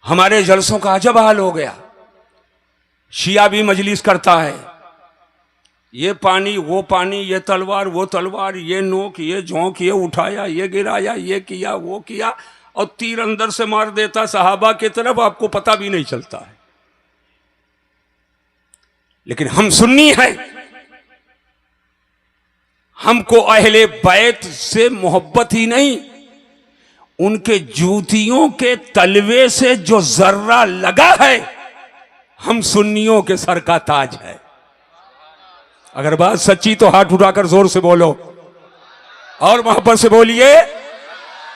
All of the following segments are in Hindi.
हमारे जलसों का अजब हाल हो गया। शिया भी मजलिस करता है, ये पानी वो पानी, ये तलवार वो तलवार, ये नोक ये झोंक, ये उठाया ये गिराया, ये किया वो किया, और तीर अंदर से मार देता सहाबा की तरफ, आपको पता भी नहीं चलता है। लेकिन हम सुन्नी हैं, हमको अहले बैत से मोहब्बत ही नहीं, उनके जूतियों के तलवे से जो जर्रा लगा है, हम सुन्नियों के सर का ताज है। अगर बात सच्ची तो हाथ उठाकर जोर से बोलो और मोहब्बत से बोलिए,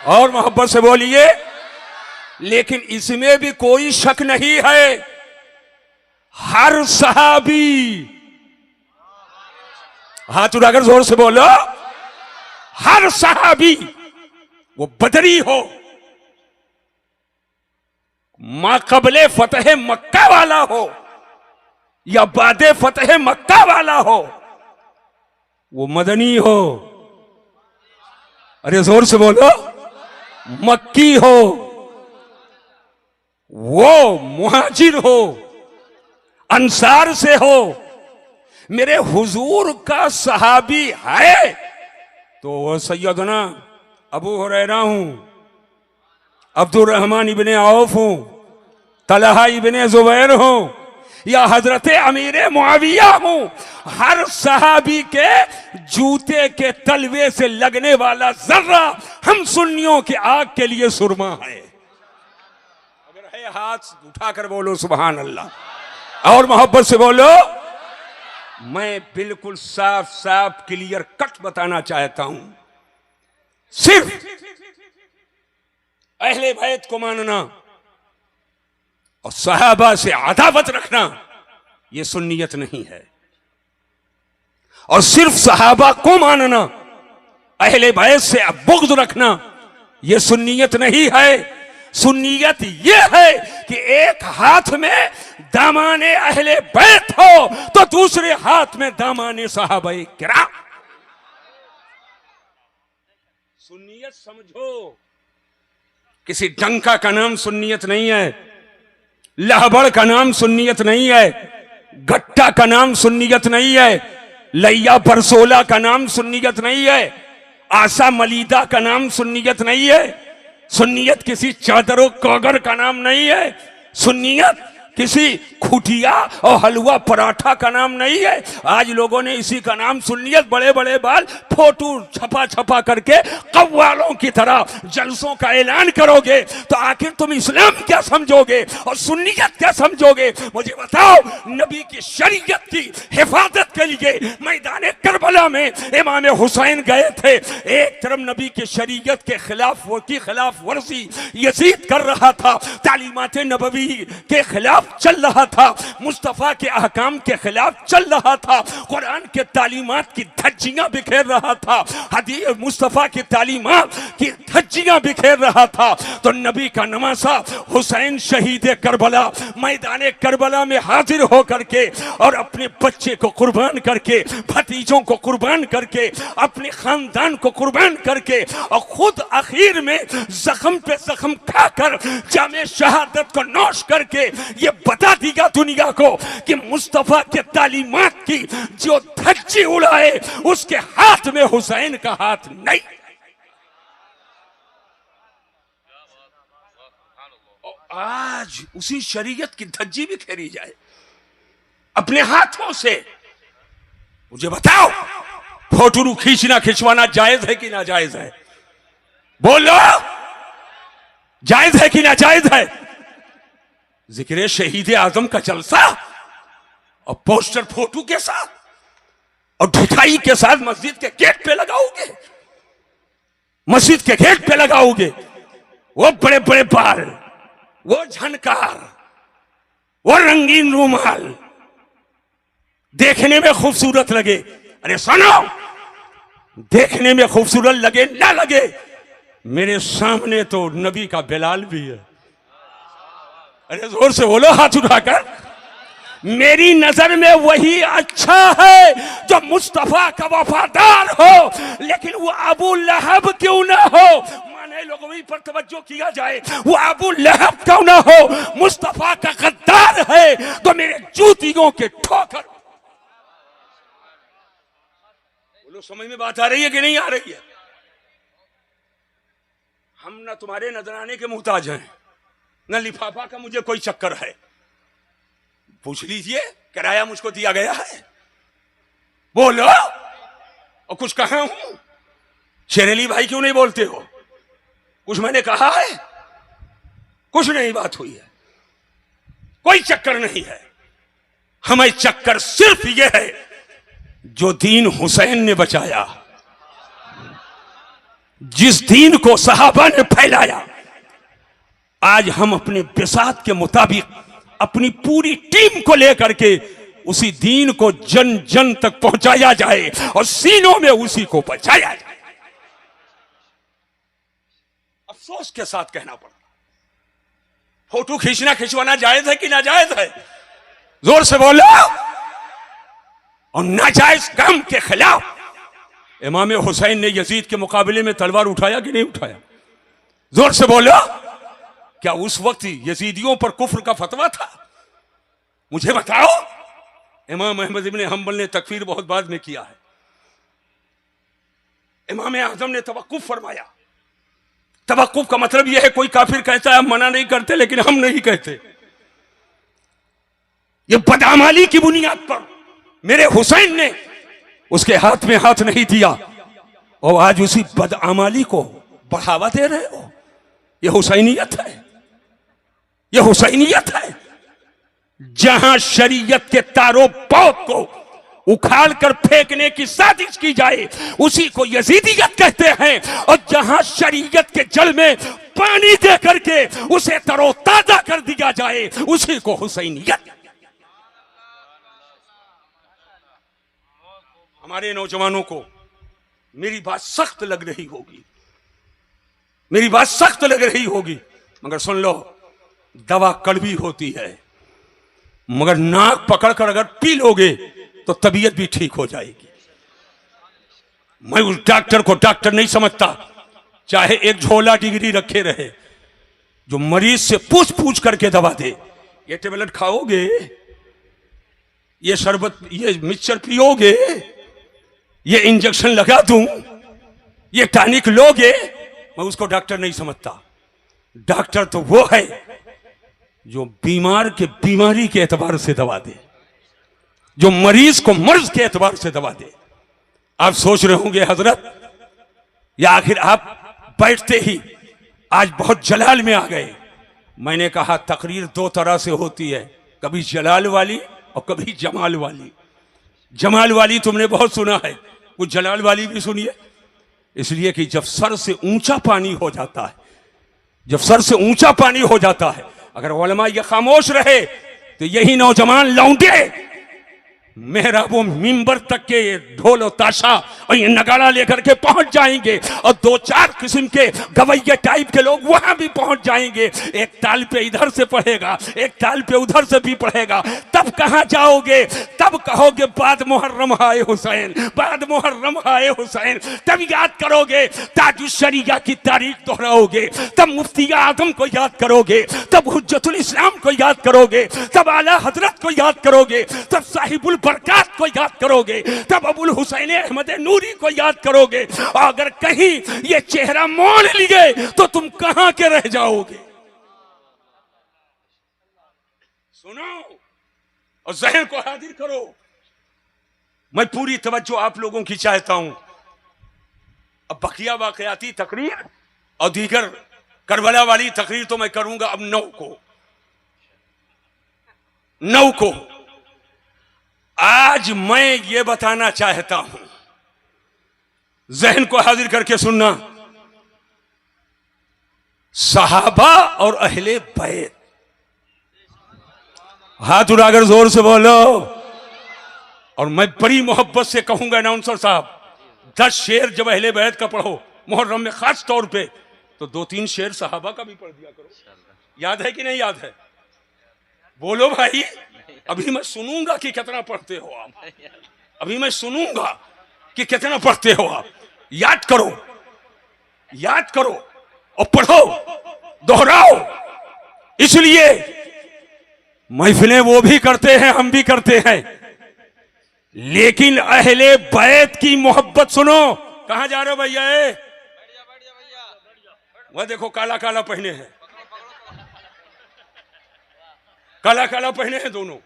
और मोहब्बत से बोलिए। लेकिन इसमें भी कोई शक नहीं है, हर सहाबी, हाथ उठाकर जोर से बोलो, हर सहाबी, वो बदरी हो, मा कबले फतेह मक्का वाला हो या बादे फतेह मक्का वाला हो, वो मदनी हो, अरे जोर से बोलो, मक्की हो, वो मुहाजिर हो, अंसार से हो, मेरे हुजूर का सहाबी है तो वो सैयदना अबू हुरैरा हूं, अब्दुर रहमान इब्ने औफ हूं, तलहा इब्ने जुबैर हूं, या हजरत अमीर मुआविया हूं, हर सहाबी के जूते के तलवे से लगने वाला जर्रा हम सुन्नियों की आग के लिए सुरमा है। अगर है हाथ उठाकर बोलो सुभान अल्लाह, और मोहब्बत से बोलो। मैं बिल्कुल साफ साफ क्लियर कट बताना चाहता हूं, सिर्फ अहले बैत को मानना और सहाबा से अदावत रखना यह सुन्नियत नहीं है, और सिर्फ सहाबा को मानना, अहले बैत से बुग़्ज़ रखना यह सुन्नियत नहीं है। सुन्नियत यह है कि एक हाथ में दामाने अहले बैत हो तो दूसरे हाथ में दामाने सहाबाए किराम। सुन्नियत समझो, किसी डंका का नाम सुन्नियत नहीं है, लहबड़ का नाम सुन्नियत नहीं है, गट्टा का नाम सुन्नियत नहीं है, लैया बरसोला का नाम सुन्नियत नहीं है, आशा मलीदा का नाम सुन्नियत नहीं है, सुन्नियत किसी चादरों कौगर का नाम नहीं है, सुन्नियत किसी खुटिया और हलवा पराठा का नाम नहीं है। आज लोगों ने इसी का नाम सुन्नियत, बड़े बड़े बाल, फोटो छपा छपा करके कव्वालों की तरह जलसों का ऐलान करोगे तो आखिर तुम इस्लाम क्या समझोगे और सुन्नियत क्या समझोगे? मुझे बताओ। नबी की शरीयत की हिफाजत के लिए मैदान करबला में इमाम हुसैन गए थे। एक तरफ नबी की शरीयत के खिलाफ वर्जी यजीद कर रहा था, तालीमात नबवी के खिलाफ चल रहा था, मुस्तफा के अहकाम के खिलाफ चल रहा था, कुरान के तालीमात की धज्जियां बिखेर रहा था, हदीस मुस्तफा की तालीमात की धज्जियां बिखेर रहा था। तो नबी का नवासा हुसैन शहीद करबला मैदान करबला में हाजिर होकर के और अपने बच्चे को कुर्बान करके, भतीजों को कुर्बान करके, अपने खानदान को कुर्बान करके और खुद आखिर में जख्म पे जख्म खाकर जामे शहादत को नोश करके ये बता दिया दुनिया को कि मुस्तफा के तालीमात की जो धज्जी उड़ाए उसके हाथ में हुसैन का हाथ नहीं। और आज उसी शरीयत की धज्जी भी खेरी जाए अपने हाथों से। मुझे बताओ, फोटो खींचना खिंचवाना जायज है कि ना जायज है? बोलो, जायज है कि ना जायज है? जिक्र शहीद आजम का जलसा और पोस्टर फोटो के साथ और ढिठाई के साथ मस्जिद के गेट पे लगाओगे, मस्जिद के गेट पे लगाओगे, वो बड़े बड़े बाल, वो झनकार, वो रंगीन रूमाल देखने में खूबसूरत लगे। अरे सुनो, देखने में खूबसूरत लगे ना लगे, मेरे सामने तो नबी का बिलाल भी है। अरे जोर से बोलो हाथ उठाकर। मेरी नजर में वही अच्छा है जो मुस्तफा का वफादार हो, लेकिन वो अबू लहब क्यों ना हो। माने लोगों पर तवज्जो किया जाए, वो अबू लहब क्यों ना हो, सीनों के ठोकर। बोलो समझ में बात आ रही है कि नहीं आ रही है? हम ना तुम्हारे नजराने के मुहताज हैं, न लिफाफा का मुझे कोई चक्कर है। पूछ लीजिए किराया मुझको दिया गया है। बोलो, और कुछ कहा हूं? शेर अली भाई क्यों नहीं बोलते हो? कुछ मैंने कहा है? कुछ नहीं बात हुई है, कोई चक्कर नहीं है। हमें चक्कर सिर्फ यह है जो दीन हुसैन ने बचाया, जिस दीन को सहाबा ने फैलाया। आज हम अपने बिसात के मुताबिक अपनी पूरी टीम को लेकर के उसी दीन को जन जन तक पहुंचाया जाए और सीनों में उसी को बचाया जाए। अफसोस के साथ कहना पड़ता, फोटो खींचना खिंचवाना जायज है कि नाजायज है? जोर से बोलो। और नाजायज काम के खिलाफ इमाम हुसैन ने यजीद के मुकाबले में तलवार उठाया कि नहीं उठाया? जोर से बोलो। क्या उस वक्त यजीदियों पर कुफ्र का फतवा था? मुझे बताओ। इमाम अहमद इब्न हंबल ने तकफीर बहुत बाद में किया है। इमाम आजम ने तवक्कुफ फरमाया। तवक्कुफ का मतलब यह है कोई काफिर कहता है हम मना नहीं करते, लेकिन हम नहीं कहते। ये बदअमली की बुनियाद पर मेरे हुसैन ने उसके हाथ में हाथ नहीं दिया और आज उसी बदअमली को बढ़ावा दे रहे हो। यह हुसैनियत है, यह हुसैनियत है। जहां शरीयत के तारो पौध को उखाड़ कर फेंकने की साजिश की जाए उसी को यजीदियत कहते हैं, और जहां शरीयत के जल में पानी दे करके उसे तरोताजा कर दिया जाए उसी को हुसैनियत। हमारे नौजवानों को मेरी बात सख्त लग रही होगी, मेरी बात सख्त लग रही होगी, मगर सुन लो, दवा कड़वी होती है, मगर नाक पकड़कर अगर पी लोगे तो तबीयत भी ठीक हो जाएगी। मैं उस डॉक्टर को डॉक्टर नहीं समझता, चाहे एक झोला डिग्री रखे रहे, जो मरीज से पूछ पूछ करके दवा दे। ये टेबलेट खाओगे, ये शरबत, ये मिक्सचर पियोगे, ये इंजेक्शन लगा दूं, ये टॉनिक लोगे, मैं उसको डॉक्टर नहीं समझता। डॉक्टर तो वो है जो बीमार के बीमारी के एतबार से दवा दे, जो मरीज को मर्ज के एतबार से दवा दे। आप सोच रहे होंगे हजरत, या आखिर आप बैठते ही आज बहुत जलाल में आ गए। मैंने कहा तकरीर दो तरह से होती है, कभी जलाल वाली और कभी जमाल वाली। जमाल वाली तुमने बहुत सुना है, कुछ जलाल वाली भी सुनिए। इसलिए कि जब सर से ऊंचा पानी हो जाता है, जब सर से ऊंचा पानी हो जाता है, अगर उलमा ये खामोश रहे तो यही नौजवान लौंडे मेहराबों मिंबर तक के ढोल और ताशा और ये नगाड़ा लेकर के पहुंच जाएंगे, और दो चार किस्म के गवैये टाइप के लोग वहां भी पहुंच जाएंगे। एक ताल पे इधर से पढ़ेगा, एक ताल पे उधर से भी पढ़ेगा। तब कहां जाओगे? तब कहोगे बाद मुहर्रम आए हुसैन, बाद मुहर्रम आए हुसैन। तब याद करोगे ताजुश्शरिया की तारीख दोहराओगे, तब मुफ्ती आजम को याद करोगे, तब हुज्जतुल इस्लाम को याद करोगे, तब आला हजरत को याद करोगे, तब साहिबुल बरकात को याद करोगे, तब अबुल हुसैन अहमद नूरी को याद करोगे। और अगर कहीं ये चेहरा मोड़ लिए तो तुम कहां के रह जाओगे? सुनो और जहन को हाजिर करो। मैं पूरी तवज्जो आप लोगों की चाहता हूं। अब बकिया वाकयाती तकरीर और दीगर करबला वाली तकरीर तो मैं करूंगा अब 9 को। आज मैं ये बताना चाहता हूं, जहन को हाजिर करके सुनना। सहाबा और अहले बैत, हाथ उठाकर जोर से बोलो। और मैं बड़ी मोहब्बत से कहूंगा अनाउंसर साहब, 10 शेर जब अहले बैत का पढ़ो मुहर्रम में खास तौर पे, तो 2-3 शेर सहाबा का भी पढ़ दिया करो। याद है कि नहीं याद है? बोलो भाई। अभी मैं सुनूंगा कि कितना पढ़ते हो आप, अभी मैं सुनूंगा कि कितना पढ़ते हो आप। याद करो, याद करो और पढ़ो, दोहराओ। इसलिए महफिलें वो भी करते हैं, हम भी करते हैं, लेकिन अहले बैत की मोहब्बत सुनो। कहां जा रहे हो भैया? वह देखो काला काला पहने हैं, काला काला पहने हैं दोनों।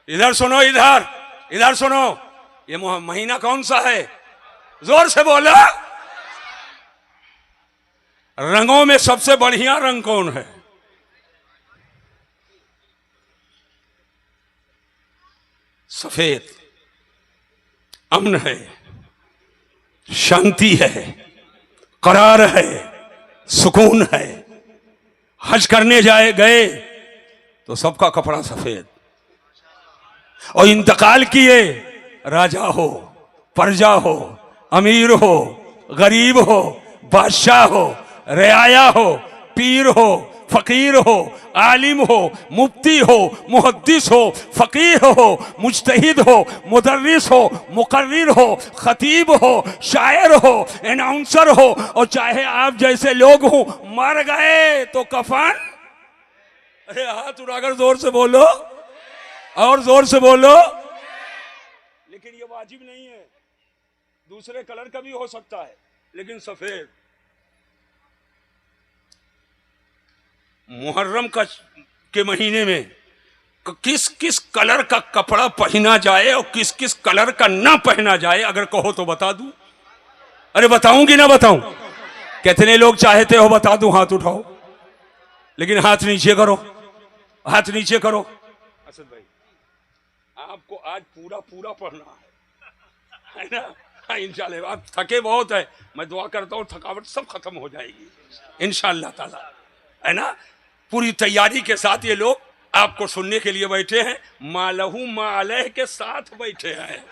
इधर सुनो, इधर इधर सुनो। ये महीना कौन सा है? जोर से बोलो। रंगों में सबसे बढ़िया रंग कौन है? सफेद। अमन है, शांति है, करार है, सुकून है। हज करने गए तो सबका कपड़ा सफेद, और इंतकाल किए, राजा हो, प्रजा हो, अमीर हो, गरीब हो, बादशाह हो, रियाया हो, पीर हो, फकीर हो, आलिम हो, मुफ्ती हो, मुहद्दिस हो, फकीह हो, मुज्तहिद हो, मुदर्रिस हो, मुकर्रिर हो, खतीब हो, शायर हो, अनाउंसर हो, और चाहे आप जैसे लोग हो, मर गए तो कफन। अरे हाथ उठाकर जोर से बोलो, और जोर से बोलो। लेकिन ये वाजिब नहीं है, दूसरे कलर का भी हो सकता है, लेकिन सफेद। मुहर्रम के महीने में किस किस कलर का कपड़ा पहना जाए और किस किस कलर का ना पहना जाए, अगर कहो तो बता दूं। अरे बताऊंगी ना बताऊं? कितने लोग चाहते हो बता दूं? हाथ उठाओ, लेकिन हाथ नीचे करो, हाथ नीचे करो। असद भाई, आपको आज पूरा पूरा पढ़ना है ना? हाँ, इंशाल्लाह। आप थके बहुत है, मैं दुआ करता हूँ थकावट सब खत्म हो जाएगी इंशाल्लाह ताला, है ना? पूरी तैयारी के साथ ये लोग आपको सुनने के लिए बैठे हैं। मालहू मालह के साथ बैठे हैं।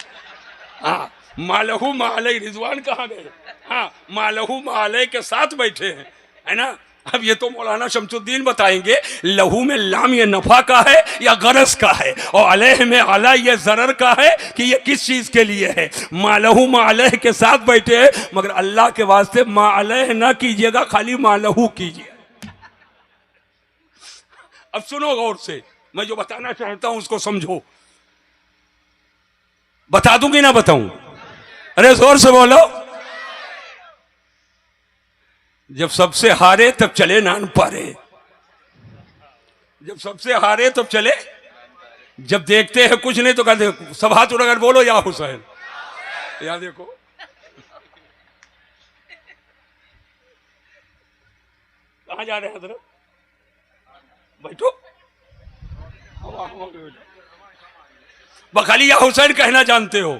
हाँ, मालहू मालह, रिजवान कहाँ गए? हाँ, मालहू मालह के साथ बैठे हैं, है ना? अब ये तो मौलाना शमसुद्दीन बताएंगे, लहू में लाम ये नफा का है या गरज का है, और अलह में अला ये जरर का है कि ये किस चीज के लिए है। मालहू मालह के साथ बैठे हैं, मगर अल्लाह के वास्ते मालह ना कीजिएगा, खाली मालहू कीजिए। अब सुनो गौर से, मैं जो बताना चाहता हूं उसको समझो। बता दूंगी ना बताऊं? अरे जोर से बोलो। जब सबसे हारे तब चले नान पारे, जब सबसे हारे तब चले, जब देखते हैं कुछ नहीं तो कहते सब हाथ उठाकर बोलो या हुसैन। या देखो, कहां जा रहे हैं हजरत? बैठो, खाली या हुसैन कहना जानते हो,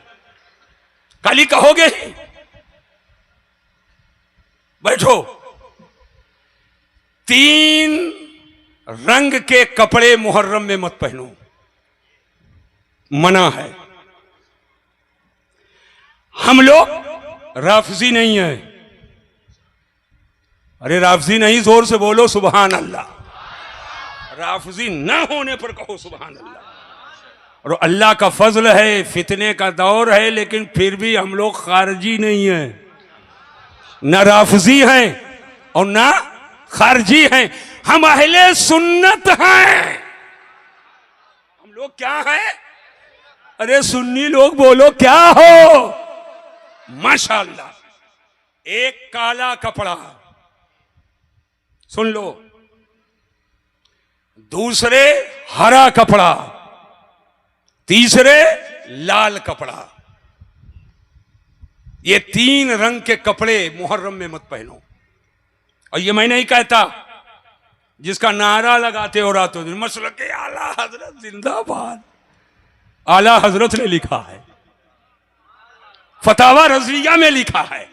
खाली कहोगे ही। बैठो। 3 रंग के कपड़े मुहर्रम में मत पहनो, मना है। हम लोग राफजी नहीं है। अरे राफजी नहीं, जोर से बोलो सुभान अल्लाह। राफजी न होने पर कहो सुभान अल्लाह। और अल्लाह का फजल है, फितने का दौर है, लेकिन फिर भी हम लोग खारजी नहीं है, न राफजी हैं और न खारजी हैं। हम अहले सुन्नत हैं। हम लोग क्या हैं? अरे सुन्नी लोग बोलो क्या हो? माशाअल्लाह। एक काला कपड़ा, सुन लो, दूसरे हरा कपड़ा, तीसरे लाल कपड़ा। ये 3 रंग के कपड़े मुहर्रम में मत पहनो। और ये मैं नहीं कहता, जिसका नारा लगाते हो रातों दिन, मसलक के आला हजरत जिंदाबाद। आला हजरत ने लिखा है, फतावा रज़िया में लिखा है,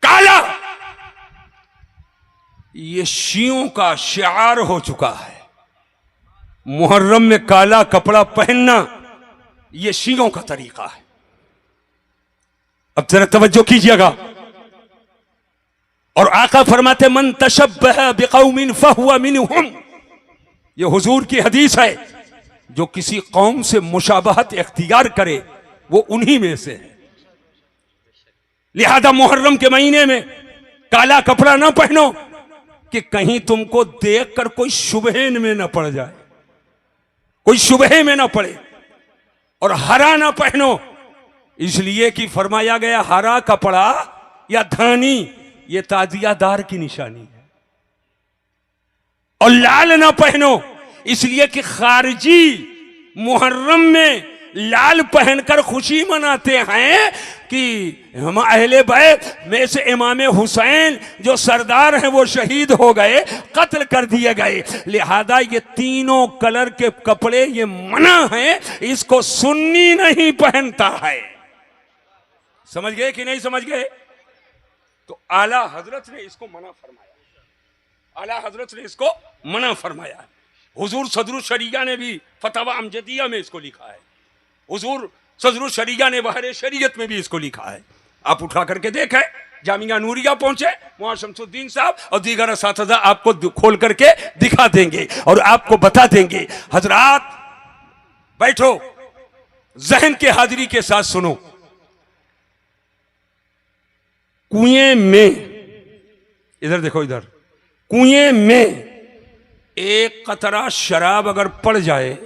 काला ये शियों का शिआर हो चुका है। मुहर्रम में काला कपड़ा पहनना ये शियों का तरीका है। अब जरा तवज्जो कीजिएगा। और आका फरमाते मन तशब्बह बिकौमिन फहुवा मिनहुम। ये हुजूर की हदीस है, जो किसी कौम से मुशाबहत इख्तियार करे वो उन्हीं में से है। लिहाजा मुहर्रम के महीने में काला कपड़ा ना पहनो। कि कहीं तुमको देखकर कोई शुबहे में न पड़ जाए, कोई शुबहे में न पड़े। और हरा ना पहनो, इसलिए कि फरमाया गया हरा कपड़ा या धानी ये ताजियादार की निशानी है। और लाल ना पहनो, इसलिए कि खारजी मुहर्रम में लाल पहनकर खुशी मनाते हैं कि हम अहले बैत में से इमाम हुसैन जो सरदार हैं वो शहीद हो गए, कत्ल कर दिए गए। लिहाजा ये तीनों कलर के कपड़े ये मना है, इसको सुन्नी नहीं पहनता है। समझ गए कि नहीं समझ गए? तो आला हजरत ने इसको मना फरमाया, आला हजरत ने इसको मना फरमाया। हुजूर सदरुल शरिया ने भी फतवा अमजदिया में इसको लिखा है, हुजूर सदरुल शरिया ने बहरे शरीयत में भी इसको लिखा है। आप उठा करके देखें, जामिया नूरिया पहुंचे, वहां शमसुद्दीन साहब और दीगर असातिज़ा आपको खोल करके दिखा देंगे और आपको बता देंगे। हजरात बैठो, जहन के हाजिरी के साथ सुनो। कुएं में, इधर देखो, इधर कुएं में एक कतरा शराब अगर पड़ जाए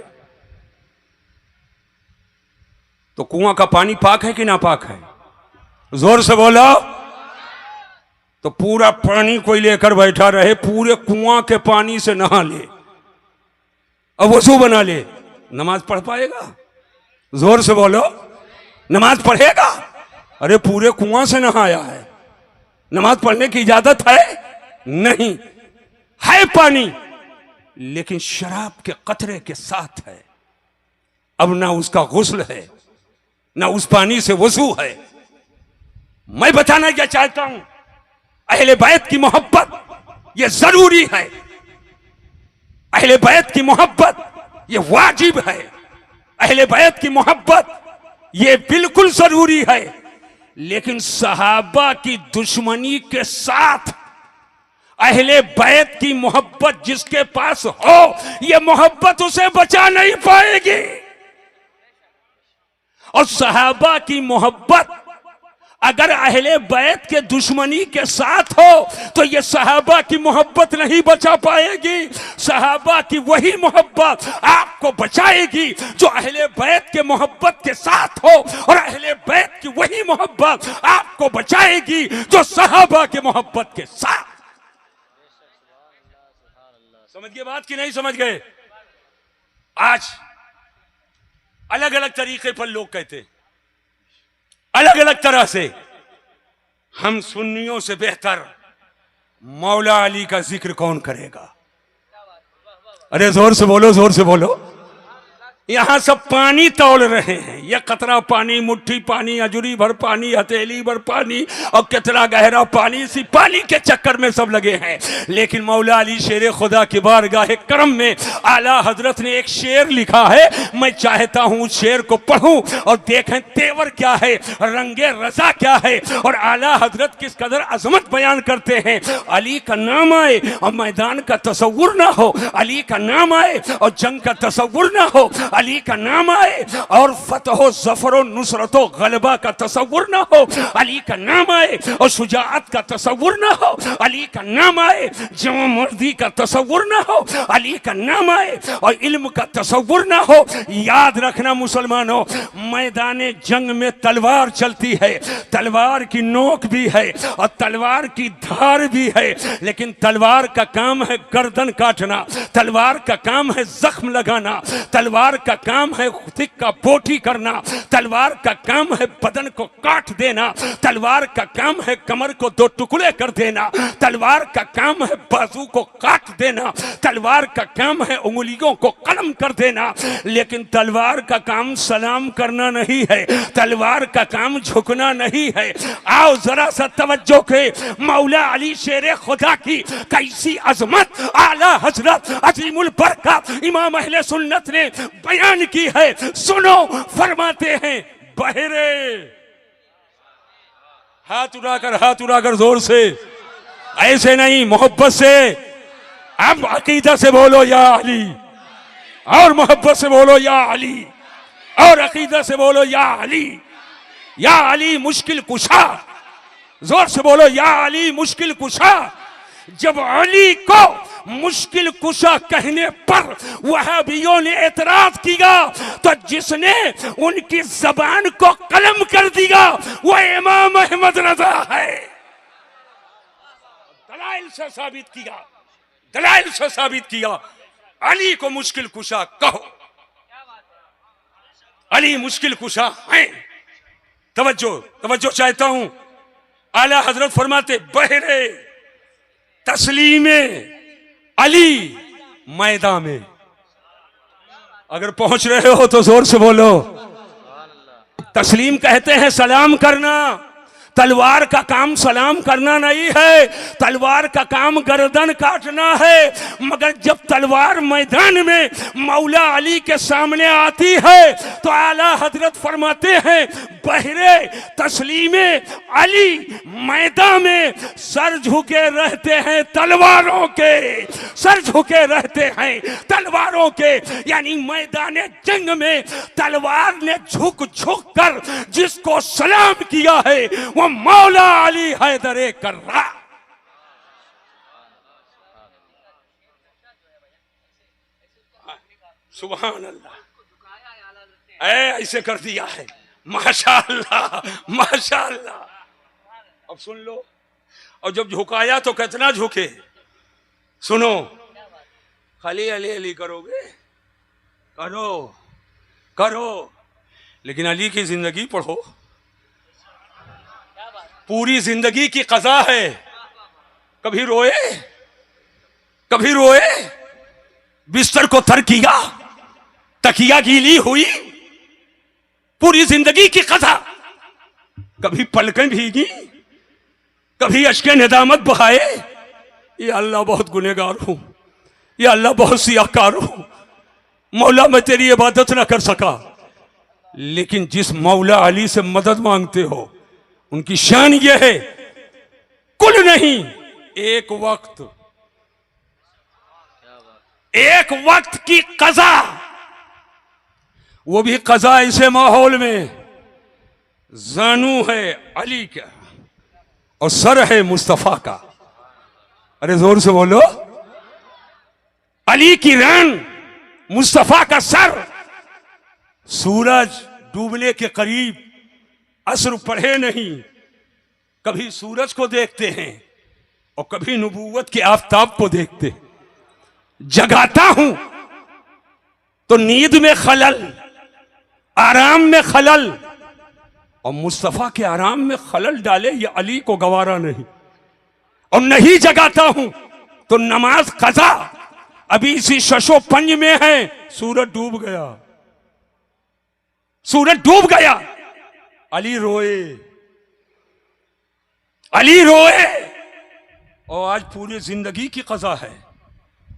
तो कुआं का पानी पाक है कि नापाक है? जोर से बोलो। तो पूरा पानी कोई लेकर बैठा रहे, पूरे कुआं के पानी से नहा ले और वजू बना ले, नमाज पढ़ पाएगा? जोर से बोलो, नमाज पढ़ेगा? अरे पूरे कुआं से नहाया है, नमाज पढ़ने की इजाजत है? नहीं है पानी, लेकिन शराब के कतरे के साथ है। अब ना उसका गुस्ल है, ना उस पानी से वजू है। मैं बताना क्या चाहता हूं, अहले बैत की मोहब्बत ये जरूरी है, अहले बैत की मोहब्बत ये वाजिब है, अहले बैत की मोहब्बत ये बिल्कुल जरूरी है। लेकिन सहाबा की दुश्मनी के साथ अहले बैत की मोहब्बत जिसके पास हो, यह मोहब्बत उसे बचा नहीं पाएगी। और सहाबा की मोहब्बत अगर अहले बैत के दुश्मनी के साथ हो तो यह सहाबा की मोहब्बत नहीं बचा पाएगी। सहाबा की वही मोहब्बत आपको बचाएगी जो अहले बैत के मोहब्बत के साथ हो, और अहले बैत की वही मोहब्बत आपको बचाएगी जो सहाबा के मोहब्बत के साथ। समझ गए बात कि नहीं समझ गए? आज अलग अलग तरीके पर लोग कहते, अलग अलग तरह से, हम सुन्नियों से बेहतर मौला अली का जिक्र कौन करेगा? अरे जोर से बोलो, जोर से बोलो। यहां सब पानी तौल रहे हैं, यह कतरा पानी, मुट्ठी पानी, अजूरी भर पानी, हथेली भर पानी और कितना गहरा पानी, इसी पानी के चक्कर में सब लगे हैं। लेकिन मौला अली शेर खुदा की बारगाह करम में आला हजरत ने एक शेर लिखा है, मैं चाहता हूं उस शेर को पढ़ूं और देखें तेवर क्या है, रंगे रजा क्या है, और आला हजरत किस कदर अजमत बयान करते हैं। अली का नाम आए और मैदान का तसव्वुर ना हो, अली का नाम आए और जंग का तसव्वुर ना हो, अली का नाम आए और फतह जफर नुसरत गलबा का तसव्वुर ना हो, अली का नाम आए और शुजाअत का तसव्वुर ना हो, अली का नाम आए जवां मर्दी का तसव्वुर ना हो, अली का नाम आए और इल्म का तसव्वुर ना हो। याद रखना मुसलमानों, मैदान जंग में तलवार चलती है, तलवार की नोक भी है और तलवार की धार भी है, लेकिन तलवार का काम है गर्दन काटना, तलवार का काम है जख्म लगाना, तलवार का काम है खुद का बोटी करना, तलवार का काम है बदन को काट देना, तलवार का काम है कमर को दो टुकड़े कर देना, तलवार का काम है बाजू को काट देना, तलवार का काम है उंगलियों को कलम कर देना। लेकिन तलवार का काम सलाम करना नहीं है, तलवार का काम झुकना नहीं है। आओ जरा सा तवज्जो के, मौला अली शेर खुदा की कैसी अजमत आला हजरत अजीमुल बरकत इमाम अहले सुन्नत ने बयान की है, सुनो। फरमाते हैं, बहरे, हाथ उड़ाकर जोर से, ऐसे नहीं, मोहब्बत से। अब अकीदा से बोलो या अली, और मोहब्बत से बोलो या अली, और अकीदा से बोलो या अली। या अली मुश्किल कुशा, जोर से बोलो या अली मुश्किल कुशा, जब अली को मुश्किल कुशा कहने पर वहाबियों ने एतराज किया तो जिसने उनकी जबान को कलम कर दिया वो इमाम अहमद रजा है। दलाइल से साबित किया, दलाइल से साबित किया। अली को मुश्किल कुशा कहो, अली मुश्किल कुशा हैं। तवज्जो तवज्जो चाहता हूं। आला हजरत फरमाते बहरे तस्लीमे अली मैदान में। अगर पहुंच रहे हो तो जोर से बोलो। तस्लीम कहते हैं सलाम करना। तलवार का काम सलाम करना नहीं है, तलवार का काम गर्दन काटना है। मगर जब तलवार मैदान में मौला अली के सामने आती है तो आला हजरत फरमाते हैं बहरे तस्लीमे अली मैदान में सर झुके रहते हैं तलवारों के, सर झुके रहते हैं तलवारों के। यानी मैदान जंग में तलवार ने झुक झुक कर जिसको सलाम किया है वो मौला अली हैदरे कर्रा। सुभान अल्लाह, ऐसे कर दिया है। माशाअल्लाह माशाअल्लाह। अब सुन लो। और जब झुकाया तो कितना झुके। सुनो, खाली अली अली करोगे, करो करो, लेकिन अली की जिंदगी पढ़ो। पूरी जिंदगी की कज़ा है। कभी रोए, कभी रोए, बिस्तर को तर किया, तकिया गीली हुई, पूरी जिंदगी की कज़ा। कभी पलकें भीगी, कभी अश्के निदामत बहाए। या अल्लाह बहुत गुनहगार हूं, या अल्लाह बहुत सियाकार हूं, मौला मैं तेरी इबादत ना कर सका। लेकिन जिस मौला अली से मदद मांगते हो उनकी शान यह है, कुल नहीं, एक वक्त की कज़ा, वो भी कज़ा ऐसे माहौल में जानू है अली का और सर है मुस्तफा का। अरे जोर से बोलो। अली की रान, मुस्तफा का सर। सूरज डूबने के करीब, असर पढ़े नहीं, कभी सूरज को देखते हैं और कभी नबूवत के आफताब को देखते हैं। जगाता हूं तो नींद में खलल, आराम में खलल, और मुस्तफा के आराम में खलल डाले ये अली को गवारा नहीं। और नहीं जगाता हूं तो नमाज कज़ा। अभी इसी शशो पंज में है, सूरज डूब गया, सूरज डूब गया, अली रोए, अली रोए। और आज पूरी जिंदगी की कज़ा है,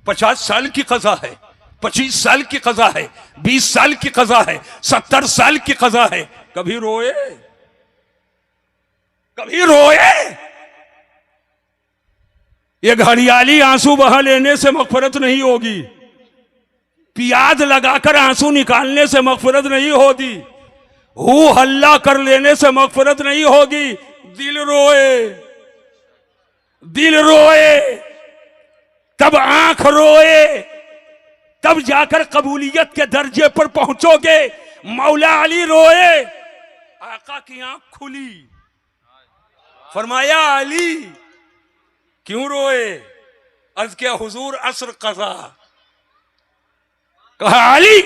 50 साल की कज़ा है, 25 साल की कज़ा है, 20 साल की कज़ा है, 70 साल की कज़ा है। कभी रोए, कभी रोए। ये घड़ियाली आंसू बहा लेने से मग़फ़िरत नहीं होगी, प्याज लगाकर आंसू निकालने से मग़फ़िरत नहीं होगी, हू हल्ला कर लेने से मग़फ़िरत नहीं होगी। दिल रोए, दिल रोए, तब आंख रोए, तब जाकर कबूलियत के दर्जे पर पहुंचोगे। मौला अली रोए, आका की आंख खुली, फरमाया अली क्यों रोए? अर्ज किया हुजूर असर कज़ा। कहा अली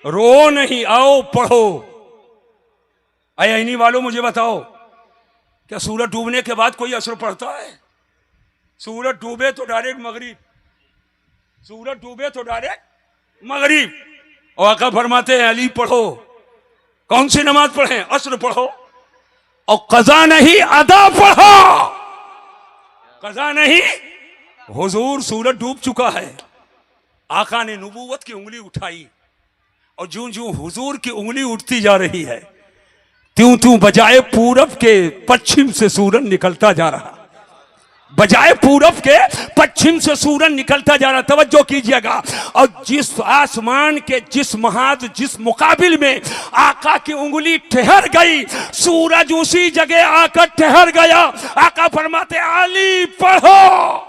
रो नहीं, आओ पढ़ो। इन्हीं वालों मुझे बताओ, क्या सूरज डूबने के बाद कोई असर पड़ता है? सूरज डूबे तो डायरेक्ट मगरिब, सूरज डूबे तो डायरेक्ट मगरिब। और आका फरमाते हैं अली पढ़ो। कौन सी नमाज पढ़े? असर पढ़ो। और कज़ा नहीं अदा पढ़ो, कज़ा नहीं। हुजूर सूरज डूब चुका है, आका ने नबूवत की उंगली उठाई, और जूं जूं हुजूर की उंगली उठती जा रही है, त्यों त्यों बजाय पूरब के पश्चिम से सूरज निकलता जा रहा, बजाय पूरब के पश्चिम से सूरज निकलता जा रहा। तवज्जो कीजिएगा। और जिस आसमान के जिस महाज जिस मुकाबिल में आका की उंगली ठहर गई, सूरज उसी जगह आकर ठहर गया। आका फरमाते अली पढ़ो।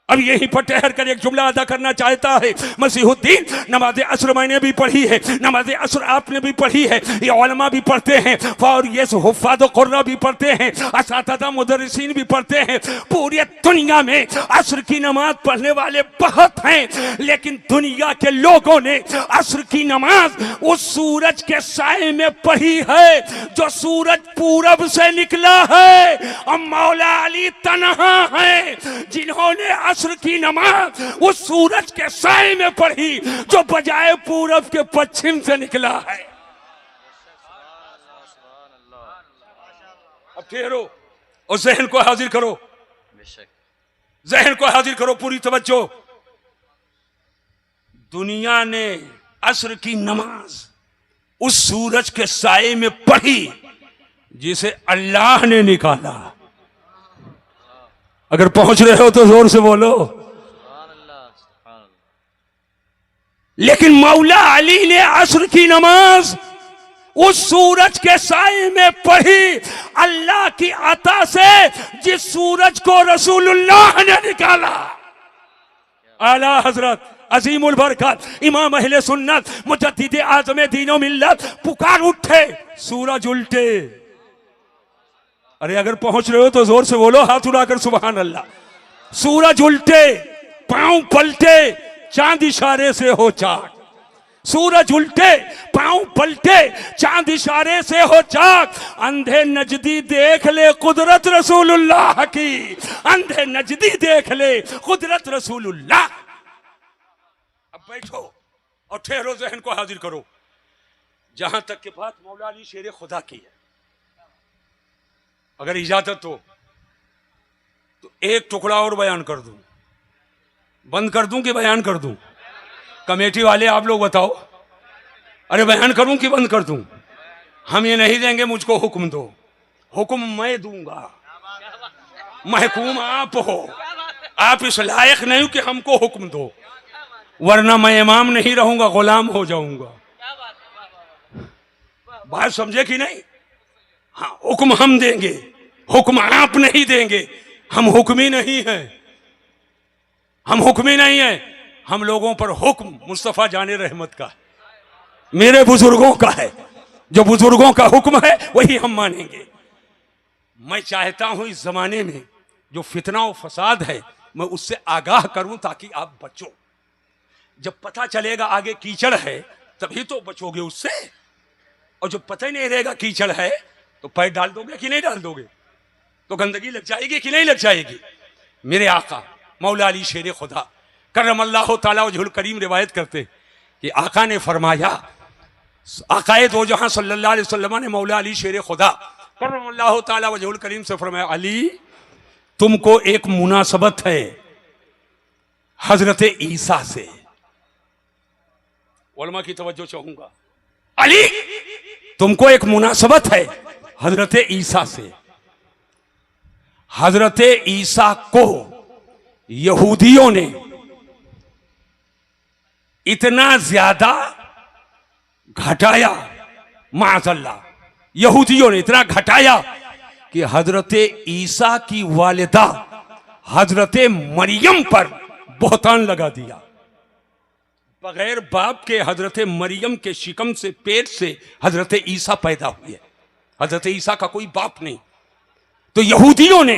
अब यहीं पर ठहर कर एक जुमला अदा करना चाहता है। मसीहुद्दीन, नमाज असर मैंने भी पढ़ी है, नमाज असर आपने भी पढ़ी है, ये उलमा भी पढ़ते हैं और ये हुफ़ाज़ कुर्रा भी पढ़ते हैं, असातिज़ा मुदर्रिसीन भी पढ़ते हैं। पूरी दुनिया में असर की नमाज पढ़ने वाले बहुत हैं, लेकिन दुनिया के लोगों ने असर की नमाज उस सूरज के साए में पढ़ी है जो सूरज पूरब से निकला है। और मौला अली तन्हा है जिन्होंने असर की नमाज उस सूरज के साए में पढ़ी जो बजाय पूरब के पश्चिम से निकला है। अब ठहरो और जहन को हाजिर करो, जहन को हाजिर करो, पूरी तवज्जो। दुनिया ने असर की नमाज उस सूरज के साए में पढ़ी जिसे अल्लाह ने निकाला। अगर पहुंच रहे हो तो जोर से बोलो। लेकिन मौला अली ने असर की नमाज उस सूरज के साए में पढ़ी अल्लाह की अता से, जिस सूरज को रसूलुल्लाह ने निकाला। आला हजरत अजीमुल बरकत इमाम अहले सुन्नत मुजद्दिद आज़म दीनो मिल्लत पुकार उठे, सूरज उल्टे। अरे अगर पहुंच रहे हो तो जोर से बोलो, हाथ उड़ाकर सुभान अल्लाह। सूरज उल्टे, पांव पलटे, चांद इशारे से हो चाक। सूरज उल्टे, पांव पलटे, चांद इशारे से हो चाक। अंधे नजदी देख ले कुदरत रसूलुल्लाह की, अंधे नजदी देख ले कुदरत रसूलुल्लाह। अब बैठो और ठहरो, जहन को हाजिर करो। जहां तक के बात मौला अली शेर खुदा की है, अगर इजाजत हो तो एक टुकड़ा और बयान कर दूं। बंद कर दूं कि बयान कर दूं? कमेटी वाले आप लोग बताओ। अरे बयान करूं कि बंद कर दूं? हम ये नहीं देंगे मुझको हुक्म दो, हुक्म मैं दूंगा। महकूम आप हो, आप इस लायक नहीं कि हमको हुक्म दो, वरना मैं इमाम नहीं रहूंगा, गुलाम हो जाऊंगा। बात समझे कि नहीं? हाँ, हुक्म हम देंगे, हुक्म आप नहीं देंगे। हम हुक्मी नहीं है, हम हुक्मी नहीं है। हम लोगों पर हुक्म मुस्तफा जाने रहमत का है, मेरे बुजुर्गों का है। जो बुजुर्गों का हुक्म है वही हम मानेंगे। मैं चाहता हूं इस जमाने में जो फितना और फसाद है, मैं उससे आगाह करूं ताकि आप बचो। जब पता चलेगा आगे कीचड़ है तभी तो बचोगे उससे, और जब पता ही नहीं रहेगा कीचड़ है तो पैर डाल दोगे कि नहीं डाल दोगे? तो गंदगी लग जाएगी कि नहीं लग जाएगी? मेरे आका मौला अली शेर खुदा करमल्लाहु ताला वजहुल करीम रिवायत करते कि आका ने फरमाया, आकाए दो जहां सल्लल्लाहु अलैहि वसल्लम ने मौला अली शेर खुदा करमल्लाहु ताला वजहुल करीम से फरमाया, अली तुमको एक मुनासबत है हजरत ईसा से। उलमा की तवज्जो चाहूंगा। अली तुमको एक मुनासबत है हजरत ईसा से। हजरत ईसा को यहूदियों ने इतना ज्यादा घटाया, माज़अल्लाह, यहूदियों ने इतना घटाया कि हजरत ईसा की वालिदा हजरत मरियम पर बहतान लगा दिया। बगैर बाप के हजरत मरियम के शिकम से, पेट से हजरत ईसा पैदा हुए। हजरत ईसा का कोई बाप नहीं। तो यहूदियों ने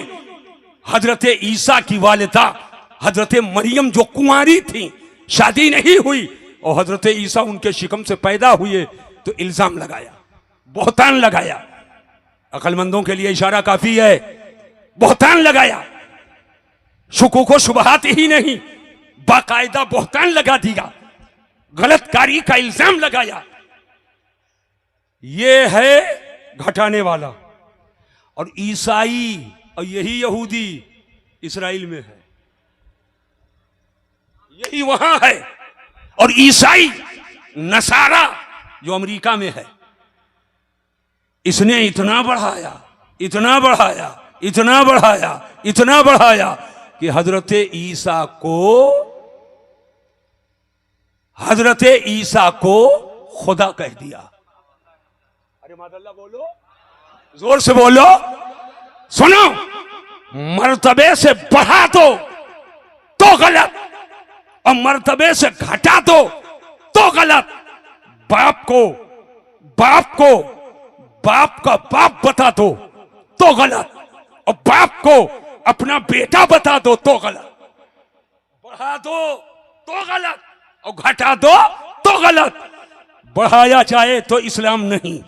हजरत ईसा की वालिदा हजरत मरियम जो कुंवारी थी, शादी नहीं हुई, और हजरत ईसा उनके शिकम से पैदा हुए, तो इल्जाम लगाया, बहतान लगाया। अक्लमंदों के लिए इशारा काफी है। बहतान लगाया, शुकूक व शुबहात ही नहीं, बाकायदा बहतान लगा दिया, गलतकारी का इल्जाम लगाया। ये है घटाने वाला। और ईसाई और यही यहूदी इस्राइल में है, यही वहां है। और ईसाई नसारा जो अमेरिका में है, इसने इतना बढ़ाया, इतना बढ़ाया, इतना बढ़ाया, इतना बढ़ाया कि हजरत ईसा को खुदा कह दिया। अरे मादल्ला बोलो, जोर से बोलो। सुनो, मर्तबे से बढ़ा दो तो तो गलत, और मर्तबे से घटा दो तो गलत। बाप को बाप का बाप बता दो तो गलत, और बाप को अपना बेटा बता दो तो गलत। बढ़ा दो तो गलत और घटा दो तो गलत। बढ़ाया जाए तो इस्लाम नहीं,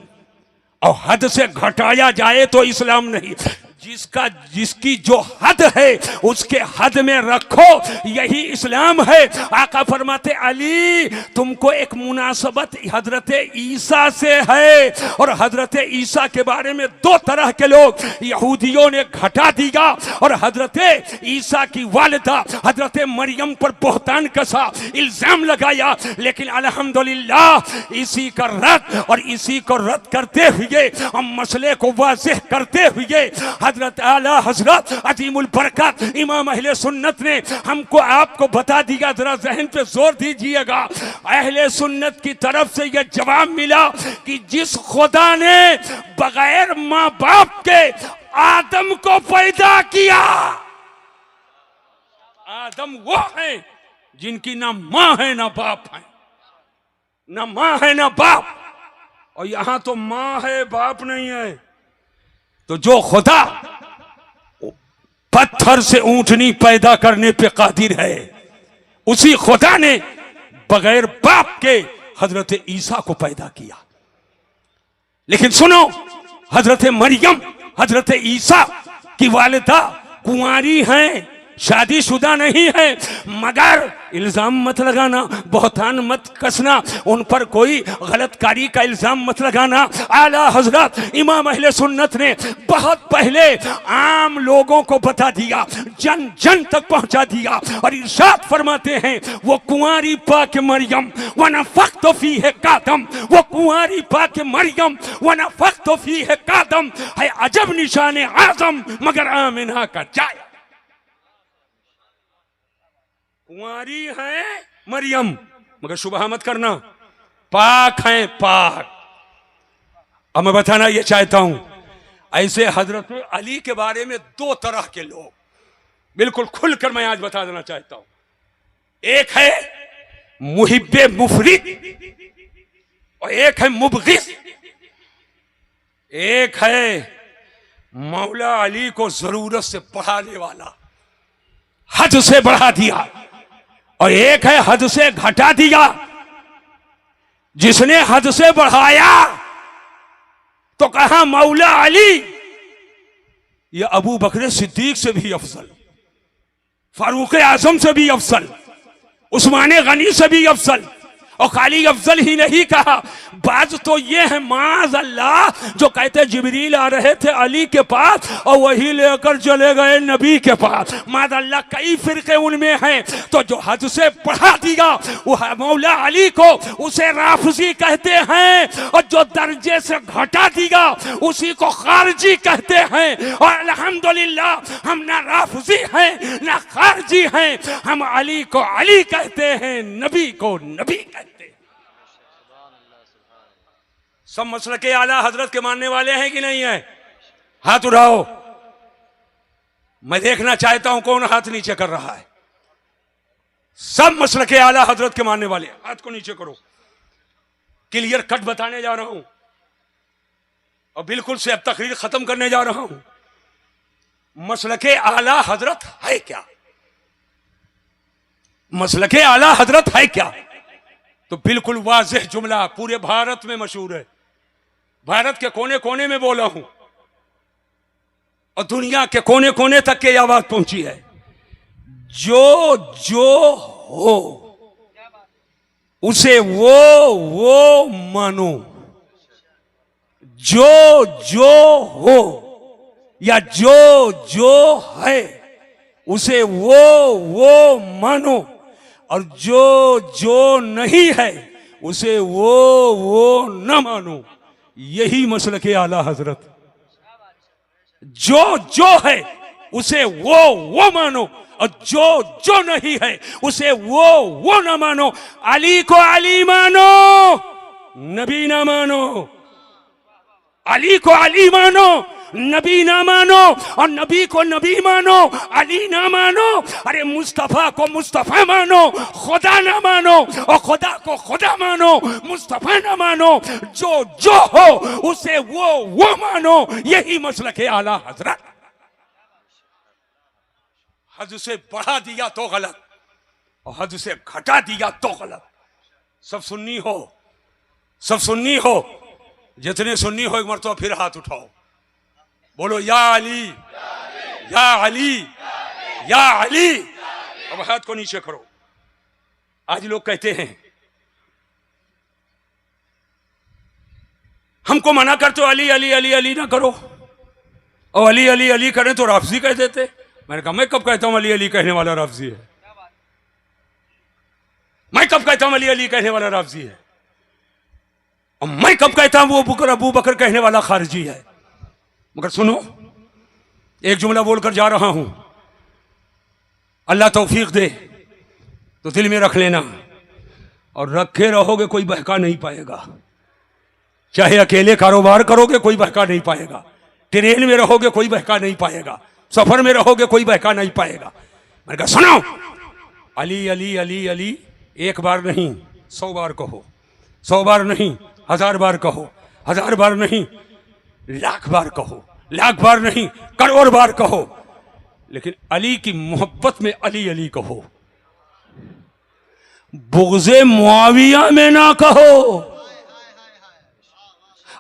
और हद से घटाया जाए तो इस्लाम नहीं। जिसकी जो हद है उसके हद में रखो, यही इस्लाम है। आका फरमाते अली तुमको एक मुनासबत हजरत ईसा से है, और हजरत ईसा के बारे में दो तरह के लोग यहूदियों ने घटा दिया, और हजरत ईसा की वालिदा हजरत मरियम पर बोहतान कसा, इल्जाम लगाया। लेकिन अल्हम्दुलिल्लाह इसी का रद्द और इसी को रद्द करते हुए, हम मसले को वाज़ेह करते हुए, हजरत आला हजरत अजीमुल बरकत इमाम अहले सुन्नत ने हमको आपको बता दिया। जरा जहन पे जोर दीजिएगा, अहले सुन्नत की तरफ से यह जवाब मिला कि जिस खुदा ने बगैर माँ बाप के आदम को पैदा किया, आदम वो है जिनकी ना माँ है ना बाप है, ना माँ है ना बाप, और यहां तो माँ है बाप नहीं है। तो जो खुदा पत्थर से ऊंटनी पैदा करने पे कादिर है, उसी खुदा ने बगैर बाप के हजरत ईसा को पैदा किया। लेकिन सुनो, हजरत मरियम हजरत ईसा की वालिदा कुंवारी हैं, शादीशुदा नहीं है। मगर इल्जाम मत लगाना, बहतान मत कसना, उन पर कोई गलतकारी का इल्जाम मत लगाना। आला हजरत इमाम अहले सुन्नत ने बहुत पहले आम लोगों को बता दिया, जन जन तक पहुंचा दिया, और इरशाद फरमाते हैं वो कुंवारी पाक मरियम वनफ़ख़्तु फ़ीहि कादम, वो कुंवारी पाक मरियम वनफ़ख़्तु फ़ीहि कादम है अजब निशान आज़म मगर आमिना का जाया। कुंवारी है मरियम मगर शुबहा मत करना, पाक है पाक। अब मैं बताना ये चाहता हूं, ऐसे हजरत अली के बारे में दो तरह के लोग बिल्कुल खुलकर मैं आज बता देना चाहता हूं। एक है मुहिब्बे मुफरिद और एक है मुबगिज। एक है मौला अली को जरूरत से बढ़ाने वाला, हद से बढ़ा दिया, और एक है हद से घटा दिया। जिसने हद से बढ़ाया तो कहा मौला अली ये अबू बकर सिद्दीक से भी अफजल, फारूक आजम से भी अफजल, उस्मान गनी से भी अफजल, और खाली अफजल ही नहीं कहा, बाज तो ये है माज अल्लाह जो कहते जिब्रील आ रहे थे अली के पास और वही लेकर चले गए नबी के पास। माज अल्लाह कई फिरके उनमें हैं। तो जो हद से बढ़ा दिया वो मौला अली को उसे राफजी कहते हैं, और जो दर्जे से घटा दिया उसी को खारजी कहते हैं। और अल्हम्दुलिल्लाह हम ना राफजी हैं ना खारजी हैं, हम अली को अली कहते हैं, नबी को नबी कहते हैं। सब मसलके आला हजरत के मानने वाले हैं कि नहीं है? हाथ उठाओ, मैं देखना चाहता हूं कौन हाथ नीचे कर रहा है। सब मसलके आला हजरत के मानने वाले हाथ को नीचे करो। क्लियर कट बताने जा रहा हूं और बिल्कुल से अब तकरीर खत्म करने जा रहा हूं। मसलके आला हजरत है क्या? मसलके आला हजरत है क्या? तो बिल्कुल वाज़ेह जुमला पूरे भारत में मशहूर है, भारत के कोने कोने में बोला हूं और दुनिया के कोने कोने तक के आवाज पहुंची है। जो जो हो उसे वो मानो, जो जो हो या जो जो है उसे वो मानो, और जो जो नहीं है उसे वो न मानो। यही मसलके आला हजरत। जो जो है उसे वो मानो, और जो जो नहीं है उसे वो न मानो। अली को अली मानो, नबी ना मानो। अली को अली मानो नबी ना मानो और नबी को नबी मानो, अली ना मानो, अरे मुस्तफा को मुस्तफा मानो, खुदा ना मानो और खुदा को खुदा मानो, मुस्तफा ना मानो, जो जो हो उसे वो मानो। यही मसलक है आला हजरत। हद से बढ़ा दिया तो गलत और हद से घटा दिया तो गलत। सब सुन्नी हो, सब सुन्नी हो, जितने सुन्नी हो एक मरतबा फिर हाथ उठाओ, बोलो या अली या अली या अली। अब हाथ को नीचे करो। आज लोग कहते हैं हमको मना करते हो अली अली अली अली ना करो, और अली अली अली करें तो राफजी कह देते। मैंने कहा मैं कब कहता हूं अली अली कहने वाला राफजी है? मैं कब कहता हूं अली अली कहने वाला राफजी है? और मैं कब कहता हूं वो बुकर अबू बकर कहने वाला खारिजी है? मगर सुनो, एक जुमला बोलकर जा रहा हूं, अल्लाह तौफीक दे तो दिल में रख लेना और रखे रहोगे कोई बहका नहीं पाएगा। चाहे अकेले कारोबार करोगे कोई बहका नहीं पाएगा, ट्रेन में रहोगे कोई बहका नहीं पाएगा, सफर में रहोगे कोई बहका नहीं पाएगा। मैंने कहा सुनो, अली अली अली अली एक बार नहीं 100 बार कहो, 100 बार नहीं 1000 बार कहो, 1000 बार नहीं लाख बार कहो, लाख बार नहीं करोड़ बार कहो, लेकिन अली की मोहब्बत में अली अली कहो, बुग़्ज़े मुआविया में ना कहो।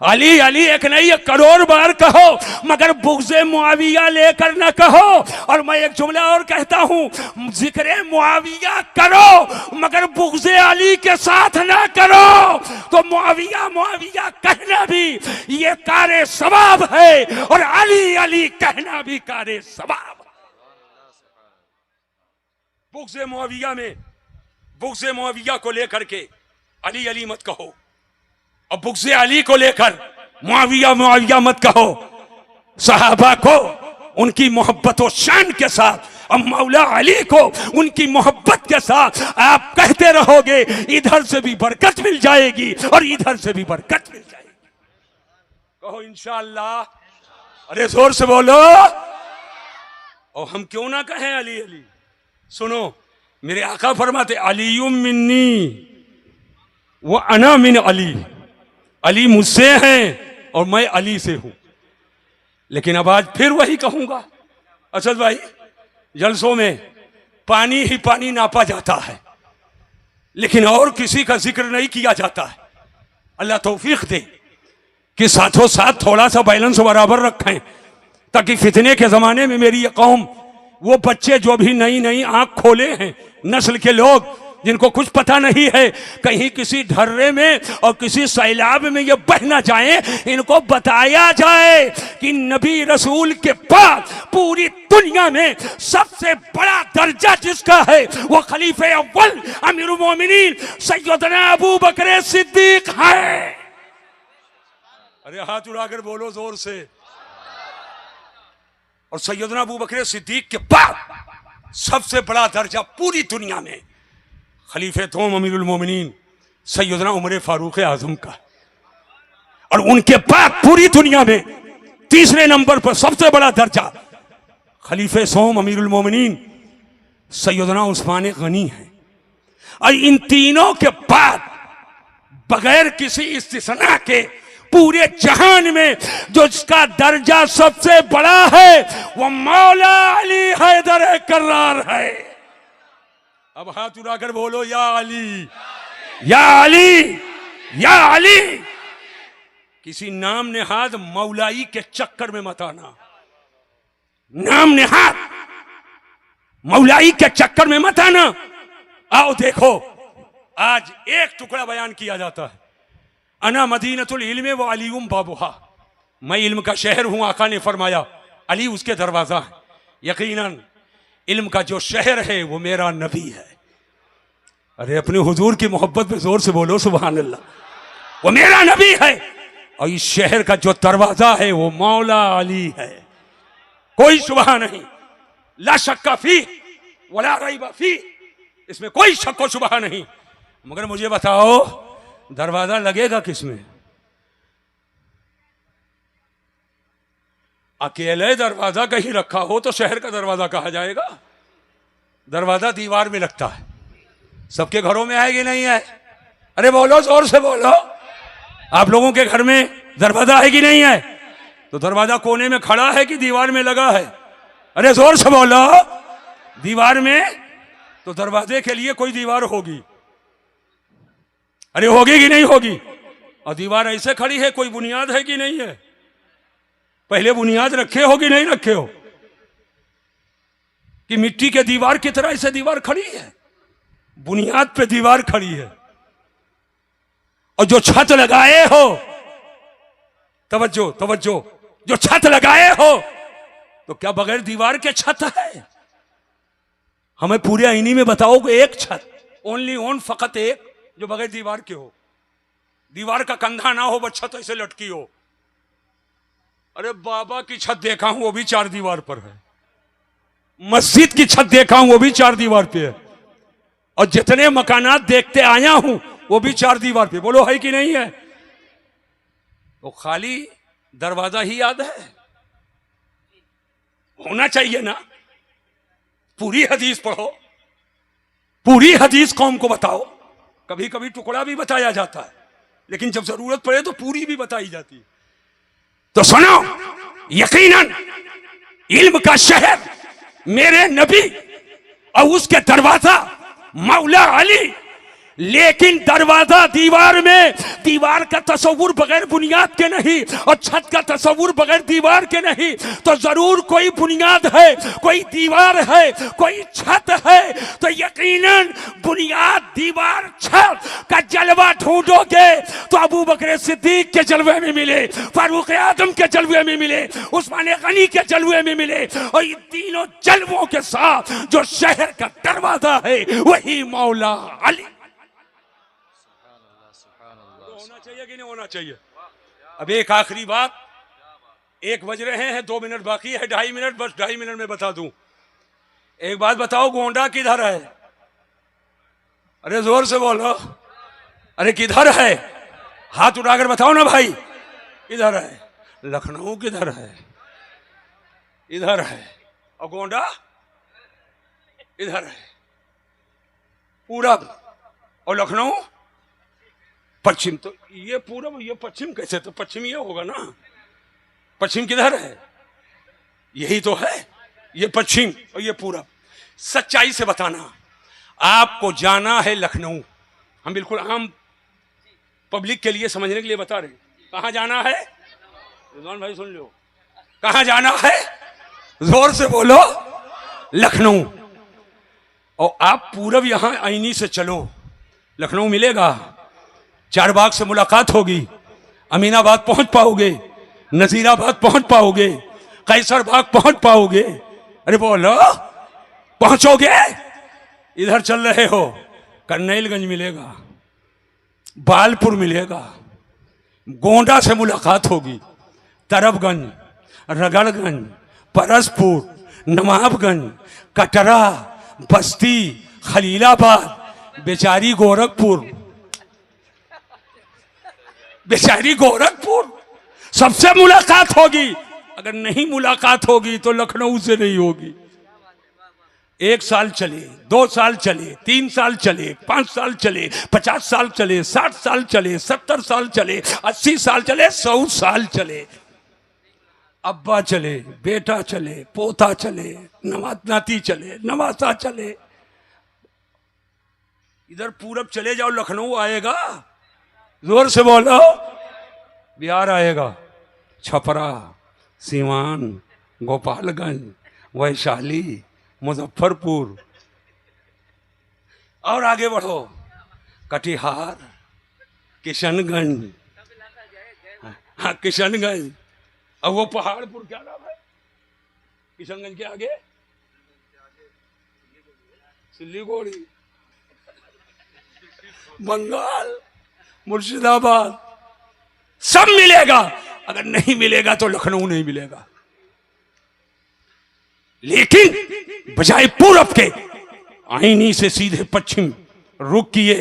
अली अली एक नहीं 1 करोड़ बार कहो, मगर बुग़्ज़े मुआविया लेकर ना कहो। और मैं एक जुमला और कहता हूं, जिक्र मुआविया करो मगर बुग़्ज़े अली के साथ ना करो, तो मुआविया मुआविया कहना भी ये कारे सवाब है और अली अली कहना भी कारे सवाब। बुग़्ज़े मुआविया में बुग़्ज़े मुआविया को लेकर के अली अली मत कहो, और बुग़्ज़े अली को लेकर मुआविया मुआविया मत कहो। सहाबा को उनकी मोहब्बत और शान के साथ और मौला अली को उनकी मोहब्बत के साथ आप कहते रहोगे, इधर से भी बरकत मिल जाएगी और इधर से भी बरकत मिल जाएगी। कहो इंशाअल्लाह। अरे जोर से बोलो। और हम क्यों ना कहें अली अली? सुनो, मेरे आका फरमाते अलीयुम मिन्नी वो अना मिन अली, अली मुझसे हैं और मैं अली से हूं। लेकिन अब आज फिर वही कहूंगा, असद भाई, जलसों में पानी ही पानी नापा जाता है, लेकिन और किसी का जिक्र नहीं किया जाता है। अल्लाह तौफीक दे कि साथों साथ थोड़ा सा बैलेंस बराबर रखें, ताकि फितने के जमाने में मेरी ये कौम, वो बच्चे जो भी नई नई आंख खोले हैं, नस्ल के लोग जिनको कुछ पता नहीं है, कहीं किसी ढर्रे में और किसी सैलाब में ये बह ना जाए, इनको बताया जाए कि नबी रसूल के पास पूरी दुनिया में सबसे बड़ा दर्जा जिसका है वो खलीफे अव्वल अमीरुल मोमिनीन सैयदना अबू बकर सिद्दीक है। अरे हाथ उड़ाकर बोलो जोर से। और सैयदना अबू बकर सिद्दीक के बाद सबसे बड़ा दर्जा पूरी दुनिया में खलीफे दोम अमीरुल मोमिनीन सैयदना उमर फारूक आजम का, और उनके बाद पूरी दुनिया में तीसरे नंबर पर सबसे बड़ा दर्जा खलीफे सोम अमीरुल मोमिनीन सैयदना उस्मान गनी है। और इन तीनों के बाद बगैर किसी इस्तिस्ना के पूरे जहान में जो इसका दर्जा सबसे बड़ा है वो मौला अली हैदर कर्रार है। अब हाथ उड़ाकर बोलो या अली या अली या अली। किसी नाम नेहाद मौलाई के चक्कर में मत आना, नाम नेहाद मौलाई के चक्कर में मत आना। आओ देखो, आज एक टुकड़ा बयान किया जाता है, अना मदीनतुल इल्म व अलीउम बाबुहा, मैं इल्म का शहर हूं, आका ने फरमाया अली उसके दरवाजा है। यकीनन इल्म का जो शहर है वो मेरा नबी है। अरे अपने हुजूर की मोहब्बत में जोर से बोलो सुभान अल्लाह। वो मेरा नबी है और इस शहर का जो दरवाजा है वो मौला अली है, कोई शुबहा नहीं। ला शक्का फी वला रैब फी, इसमें कोई शक व शुबहा नहीं। मगर मुझे बताओ दरवाजा लगेगा किसमें? अकेले दरवाजा कहीं रखा हो तो शहर का दरवाजा कहा जाएगा। दरवाजा दीवार में लगता है, सबके घरों में है कि नहीं है? अरे बोलो, जोर से बोलो। आप लोगों के घर में दरवाजा है कि नहीं है? तो दरवाजा कोने में खड़ा है कि दीवार में लगा है? अरे जोर से बोलो। दीवार में, तो दरवाजे के लिए कोई दीवार होगी। अरे होगी कि नहीं होगी? और दीवार ऐसे खड़ी है, कोई बुनियाद है कि नहीं है? पहले बुनियाद रखे हो कि नहीं रखे हो? कि मिट्टी के दीवार की तरह ऐसे दीवार खड़ी है? बुनियाद पे दीवार खड़ी है। और जो छत लगाए हो, तवज्जो तवज्जो, जो छत लगाए हो तो क्या बगैर दीवार के छत है? हमें पूरे आईनी में बताओ कि एक छत, ओनली ओन, फकत एक, जो बगैर दीवार के हो। दीवार का कंधा ना हो, बस छत ऐसे लटकी हो। अरे बाबा की छत देखा हूं, वो भी 4 दीवार पर है। मस्जिद की छत देखा हूं, वो भी 4 दीवार पे है। और जितने मकानात देखते आया हूं, वो भी 4 दीवार पे। बोलो है कि नहीं है? वो खाली दरवाजा ही याद है, होना चाहिए ना। पूरी हदीस पढ़ो, पूरी हदीस कौम को बताओ। कभी कभी टुकड़ा भी बताया जाता है, लेकिन जब जरूरत पड़े तो पूरी भी बताई जाती है। तो सुनो, यकीनन इल्म का शहर मेरे नबी और उसके दरवाजा मौला अली। लेकिन दरवाजा दीवार में, दीवार का तस्वुर बगैर बुनियाद के नहीं, और छत का तस्वुर बगैर दीवार के नहीं। तो जरूर कोई बुनियाद है, कोई दीवार है, कोई छत है। तो यकीनन बुनियाद, दीवार, छत का जलवा ढूंढोगे तो अबू बकर सिद्दीक के जलवे में मिले, फारूक आजम के जलवे में मिले, उस्मान गनी के जलवे में मिले। और इन तीनों जलवों के साथ जो शहर का दरवाजा है, वही मौला अली। होना चाहिए कि नहीं होना चाहिए? अब एक आखिरी बात, 1 बज रहे हैं, 2 मिनट बाकी है, 2.5 मिनट, बस 2.5 मिनट में बता दूं। एक बात बताओ, गोंडा किधर है? अरे जोर से बोलो। अरे किधर है? हाथ उठाकर बताओ ना भाई, किधर है? लखनऊ किधर है? इधर है। और गोंडा इधर है, पूरब। और लखनऊ पश्चिम। तो ये पूरब, ये पश्चिम कैसे? तो पश्चिम ये होगा ना। पश्चिम किधर है? यही तो है, ये पश्चिम और ये पूरब। सच्चाई से बताना, आपको जाना है लखनऊ। हम बिल्कुल आम पब्लिक के लिए, समझने के लिए बता रहे हैं। कहां जाना है? रिजवान भाई सुन लो, कहां जाना है? जोर से बोलो। लखनऊ। और आप पूरब यहां आईनी से चलो, लखनऊ मिलेगा। चारबाग से मुलाकात होगी, अमीनाबाद पहुंच पाओगे, नजीराबाद पहुंच पाओगे, कैसर बाग पहुंच पाओगे। अरे बोलो, पहुंचोगे? इधर चल रहे हो, करनैलगंज मिलेगा, बालपुर मिलेगा, गोंडा से मुलाकात होगी, तरबगंज, रगड़गंज, परसपुर, नवाबगंज, कटरा, बस्ती, खलीलाबाद, बेचारी गोरखपुर, बेचारी गोरखपुर, सबसे मुलाकात होगी। अगर नहीं मुलाकात होगी तो लखनऊ से नहीं होगी। 1 साल चले, 2 साल चले, 3 साल चले, 5 साल चले, 50 साल चले, 60 साल चले, 70 साल चले, 80 साल चले, 100 साल चले। अब्बा चले, बेटा चले, पोता चले, नाती चले, नवासा चले। इधर पूरब चले जाओ, लखनऊ आएगा। जोर से बोलो। बिहार आएगा, छपरा, सीवान, गोपालगंज, वैशाली, मुजफ्फरपुर। और आगे बढ़ो, कटिहार, किशनगंज। हाँ, किशनगंज। अब वो पहाड़पुर क्या नाम है? किशनगंज के आगे सिल्लीगुड़ी, बंगाल, मुर्शिदाबाद, सब मिलेगा। अगर नहीं मिलेगा तो लखनऊ नहीं मिलेगा। लेकिन बजाय पूरब के आईनी से सीधे पश्चिम रुक किए,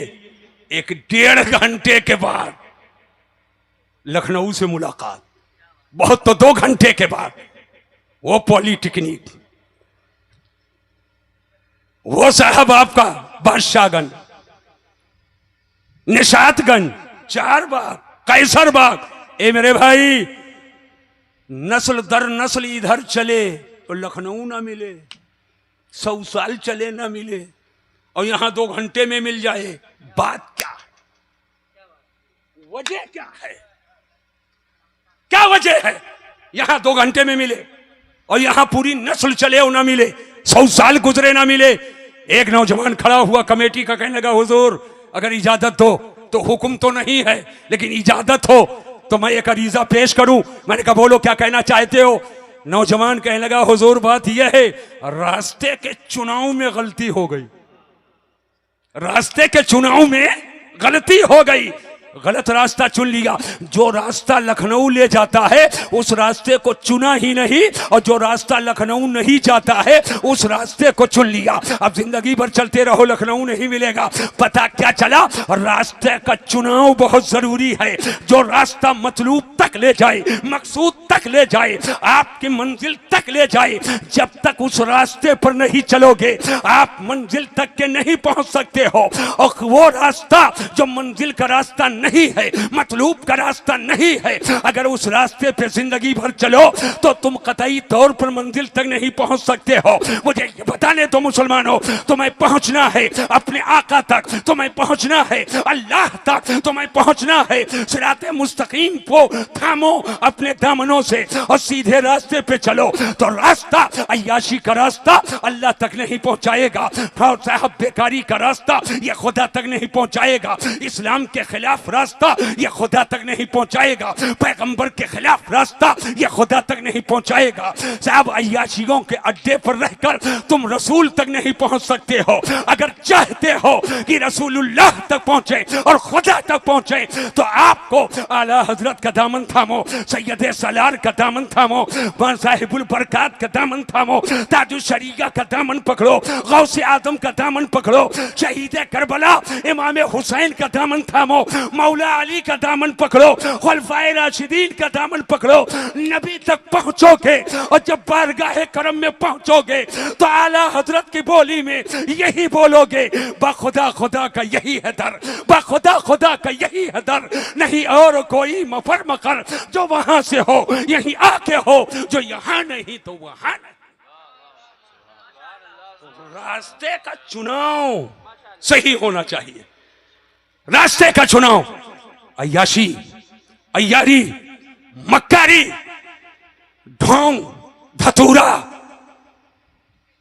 1.5 घंटे के बाद लखनऊ से मुलाकात, बहुत तो 2 घंटे के बाद वो पॉलिटेक्निक, वो साहब आपका बादशाहगंज, निशातगंज, 4 बाग, कैसर बाग। ए मेरे भाई, नस्ल दर नस्ल इधर चले तो लखनऊ ना मिले, 100 साल चले ना मिले, और यहां 2 घंटे में मिल जाए। बात क्या है? वजह क्या है? क्या वजह है यहां 2 घंटे में मिले और यहां पूरी नस्ल चले और ना मिले, 100 साल गुजरे ना मिले? एक नौजवान खड़ा हुआ कमेटी का, कहने लगा हुजूर अगर इजाजत हो तो, हुक्म तो नहीं है लेकिन इजाजत हो तो मैं एक अरीजा पेश करूं। मैंने कहा बोलो क्या कहना चाहते हो? नौजवान कहने लगा हुजूर बात यह है, रास्ते के चुनाव में गलती हो गई, रास्ते के चुनाव में गलती हो गई, गलत रास्ता चुन लिया। जो रास्ता लखनऊ ले जाता है उस रास्ते को चुना ही नहीं, और जो रास्ता लखनऊ नहीं जाता है उस रास्ते को चुन लिया। अब जिंदगी भर चलते रहो, लखनऊ नहीं मिलेगा। पता क्या चला? रास्ते का चुनाव बहुत जरूरी है। जो रास्ता मतलूब तक ले जाए, मकसूद तक ले जाए, आपकी मंजिल तक ले जाए, जब तक उस रास्ते पर नहीं चलोगे आप मंजिल तक के नहीं पहुंच सकते हो। और वो रास्ता जो मंजिल का रास्ता नहीं है, मतलूब का रास्ता नहीं है, अगर उस रास्ते पे जिंदगी भर चलो तो तुम कतई तौर पर मंजिल तक नहीं पहुंच सकते हो। मुझे ये बताने तो मुसलमानों, तुम्हें पहुंचना है अपने आका तक, तुम्हें पहुंचना है अल्लाह तक, तुम्हें पहुंचना है सिराते मुस्तकीम को थामो अपने दामनों से और सीधे रास्ते पे चलो। तो रास्ता अय्याशी का रास्ता अल्लाह तक नहीं पहुंचाएगा, और साहब बेकारी का रास्ता ये खुदा तक नहीं पहुंचाएगा, इस्लाम के खिलाफ रास्ता ये खुदा तक नहीं पहुंचाएगा, पैगंबर के खिलाफ रास्ता ये खुदा तक नहीं पहुंचाएगा। साहब अय्याशियों के अड्डे पर रहकर तुम रसूल तक नहीं पहुंच सकते हो। अगर चाहते हो कि रसूलुल्लाह तक पहुंचे और खुदा तक पहुंचे तो आपको आला हजरत का दामन थामो, सैयद सलार का दामन थामो, साहिबुल बरकात का दामन थामो, ताजुल शरीया का दामन पकड़ो, गौसे आदम का दामन पकड़ो, शहीद करबला इमाम हुसैन का दामन थामो, मौला अली का दामन पकड़ो, खुलफाए राशिदीन का दामन पकड़ो। नबी तक पहुंचोगे और जब बारगाह करम में पहुंचोगे तो आला हजरत की बोली में यही बोलोगे, बखुदा खुदा का यही है दर, बखुदा खुदा का यही है दर, नहीं और कोई मफर मकर जो वहां से हो, यही आके हो, जो यहां नहीं तो वहां नहीं। रास्ते का चुनाव सही होना चाहिए, रास्ते का चुनाव। अय्याशी, अय्यारी, मक्कारी, ढोंग, धतूरा,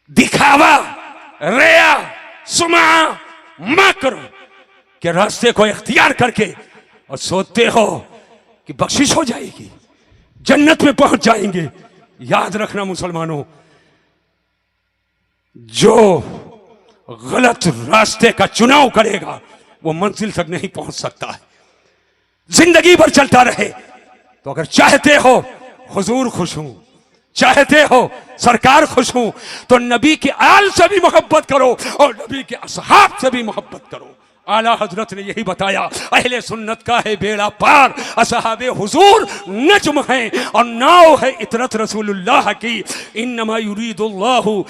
दिखावा, रिया, सुमा, मकर के रास्ते को इख्तियार करके और सोचते हो कि बख्शिश हो जाएगी, जन्नत में पहुंच जाएंगे। याद रखना मुसलमानों, जो गलत रास्ते का चुनाव करेगा वो मंजिल तक नहीं पहुंच सकता है। जिंदगी भर चलता रहे तो अगर चाहते हो हुजूर खुश हूं, चाहते हो सरकार खुश हूं, तो नबी के आल से भी मोहब्बत करो और नबी के असहाब से भी मोहब्बत करो। आला हजरत ने यही बताया, अहले सुन्नत का है बेड़ा पार, असहाबे हुजूर नज्म है और नाव है इतरत रसूलुल्लाह की। इन्नमा युरीदुल्लाहु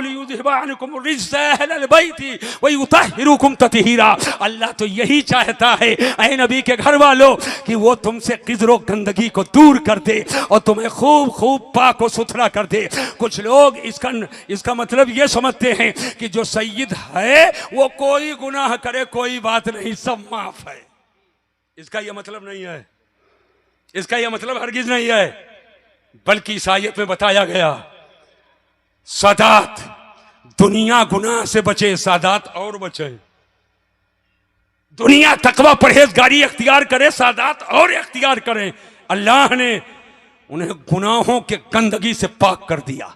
लियुज़हिबा अन्कुम रिज्सा अहलल बैति व युतहिरुकुम तत्हीरा। अल्लाह तो यही चाहता है ऐ नबी के घर वालों कि वो तुमसे किज़्र गंदगी को दूर कर दे और तुम्हें खूब खूब पाक व सुथरा कर दे। कुछ लोग इसका मतलब ये समझते हैं कि जो सैयद है वो कोई गुनाह करे कोई बात नहीं, सब माफ है। इसका यह मतलब नहीं है, इसका यह मतलब हरगिज नहीं है, बल्कि इस आयत में बताया गया सादात दुनिया गुनाह से बचे, सादात और बचे। दुनिया तकवा परहेजगारी अख्तियार करे, सादात और अख्तियार करें। अल्लाह ने उन्हें गुनाहों के गंदगी से पाक कर दिया।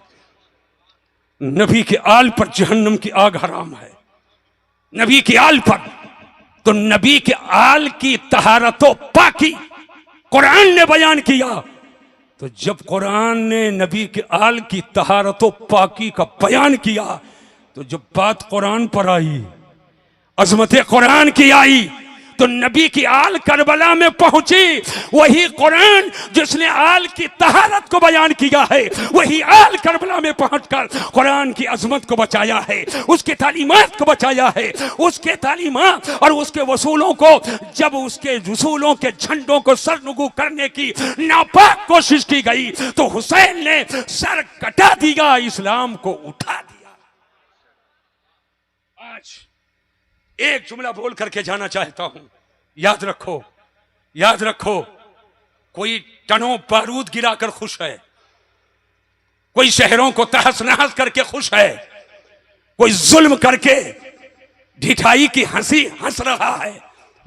नबी के आल पर जहन्नम की आग हराम है, नबी के आल पर। तो नबी के आल की तहारतो पाकी कुरान ने बयान किया। तो जब कुरान ने नबी के आल की तहारतो पाकी का बयान किया तो जब बात कुरान पर आई, अजमत कुरान की आई, तो नबी की आल करबला में पहुंची। वही कुरान जिसने आल की तहारत को बयान किया है, वही आल करबला में पहुंचकर कुरान की अजमत को बचाया है, उसके तालीमात को बचाया है, उसके तालीमात और उसके वसूलों को, जब उसके रसूलों के झंडों को सरनुगू करने की नापाक कोशिश की गई तो हुसैन ने सर कटा दिया, इस्लाम को उठा दिया। आज एक जुमला बोल करके जाना चाहता हूं, याद रखो, याद रखो, कोई टनों बारूद गिराकर खुश है, कोई शहरों को तहस नहस करके खुश है, कोई जुल्म करके ढिठाई की हंसी हंस रहा है।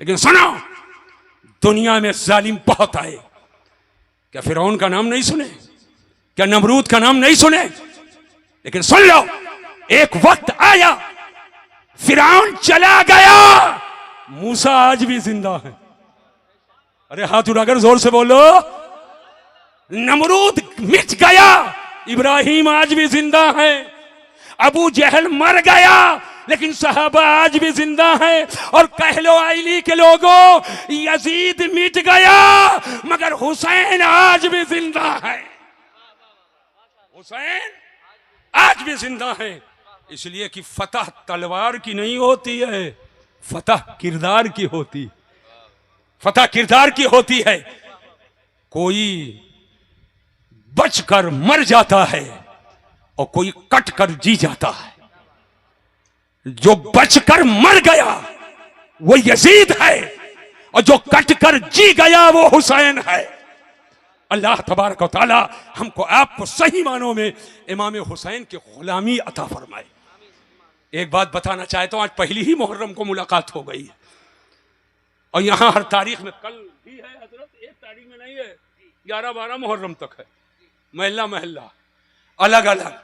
लेकिन सुनो, दुनिया में जालिम बहुत आए। क्या फिरौन का नाम नहीं सुने? क्या नमरूद का नाम नहीं सुने? लेकिन सुन लो, एक वक्त आया, फिरौन चला गया, मूसा आज भी जिंदा है। अरे हाथ उठाकर जोर से बोलो। नमरूद मिट गया, इब्राहिम आज भी जिंदा है। अबू जहल मर गया, लेकिन सहाबा आज भी जिंदा है। और कहलो आइली के लोगों, यजीद मिट गया मगर हुसैन आज भी जिंदा है। हुसैन आज भी जिंदा है, इसलिए कि फतह तलवार की नहीं होती है, फतह किरदार की होती, फतह किरदार की होती है। कोई बचकर मर जाता है और कोई कटकर जी जाता है। जो बचकर मर गया वो यजीद है, और जो कटकर जी गया वो हुसैन है। अल्लाह तबारक व तआला हमको आपको सही मानों में इमाम हुसैन की गुलामी अता फरमाए। एक बात बताना चाहता हूं, आज पहली ही मुहर्रम को मुलाकात हो गई है, और यहां हर तारीख में, कल भी है हजरत, एक तारीख में नहीं है, 11-12 मुहर्रम तक है, महल्ला महल्ला अलग अलग।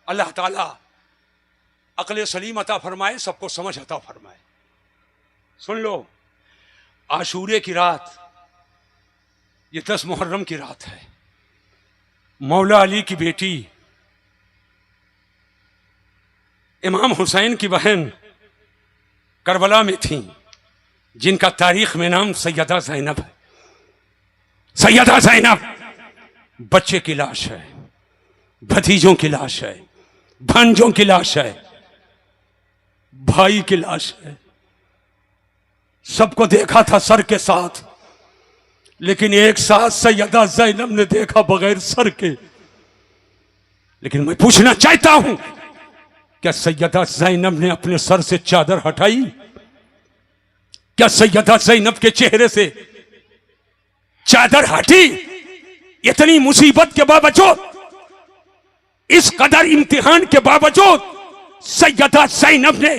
अल्लाह ताला अक्ल सलीम अता फरमाए, सबको समझ अता फरमाए। सुन लो, आशूरे की रात, ये 10 मुहर्रम की रात है। मौला अली की बेटी इमाम हुसैन की बहन करबला में थी, जिनका तारीख में नाम सैयदा ज़ैनब है। सैयदा ज़ैनब बच्चे की लाश है, भतीजों की लाश है, भांजों की लाश है, भाई की लाश है। सबको देखा था सर के साथ, लेकिन एक साथ सैयदा ज़ैनब ने देखा बगैर सर के। लेकिन मैं पूछना चाहता हूं, क्या सैयदा ज़ैनब ने अपने सर से चादर हटाई? क्या सैयदा ज़ैनब के चेहरे से चादर हटी? इतनी मुसीबत के बावजूद, इस कदर इम्तिहान के बावजूद सैयदा ज़ैनब ने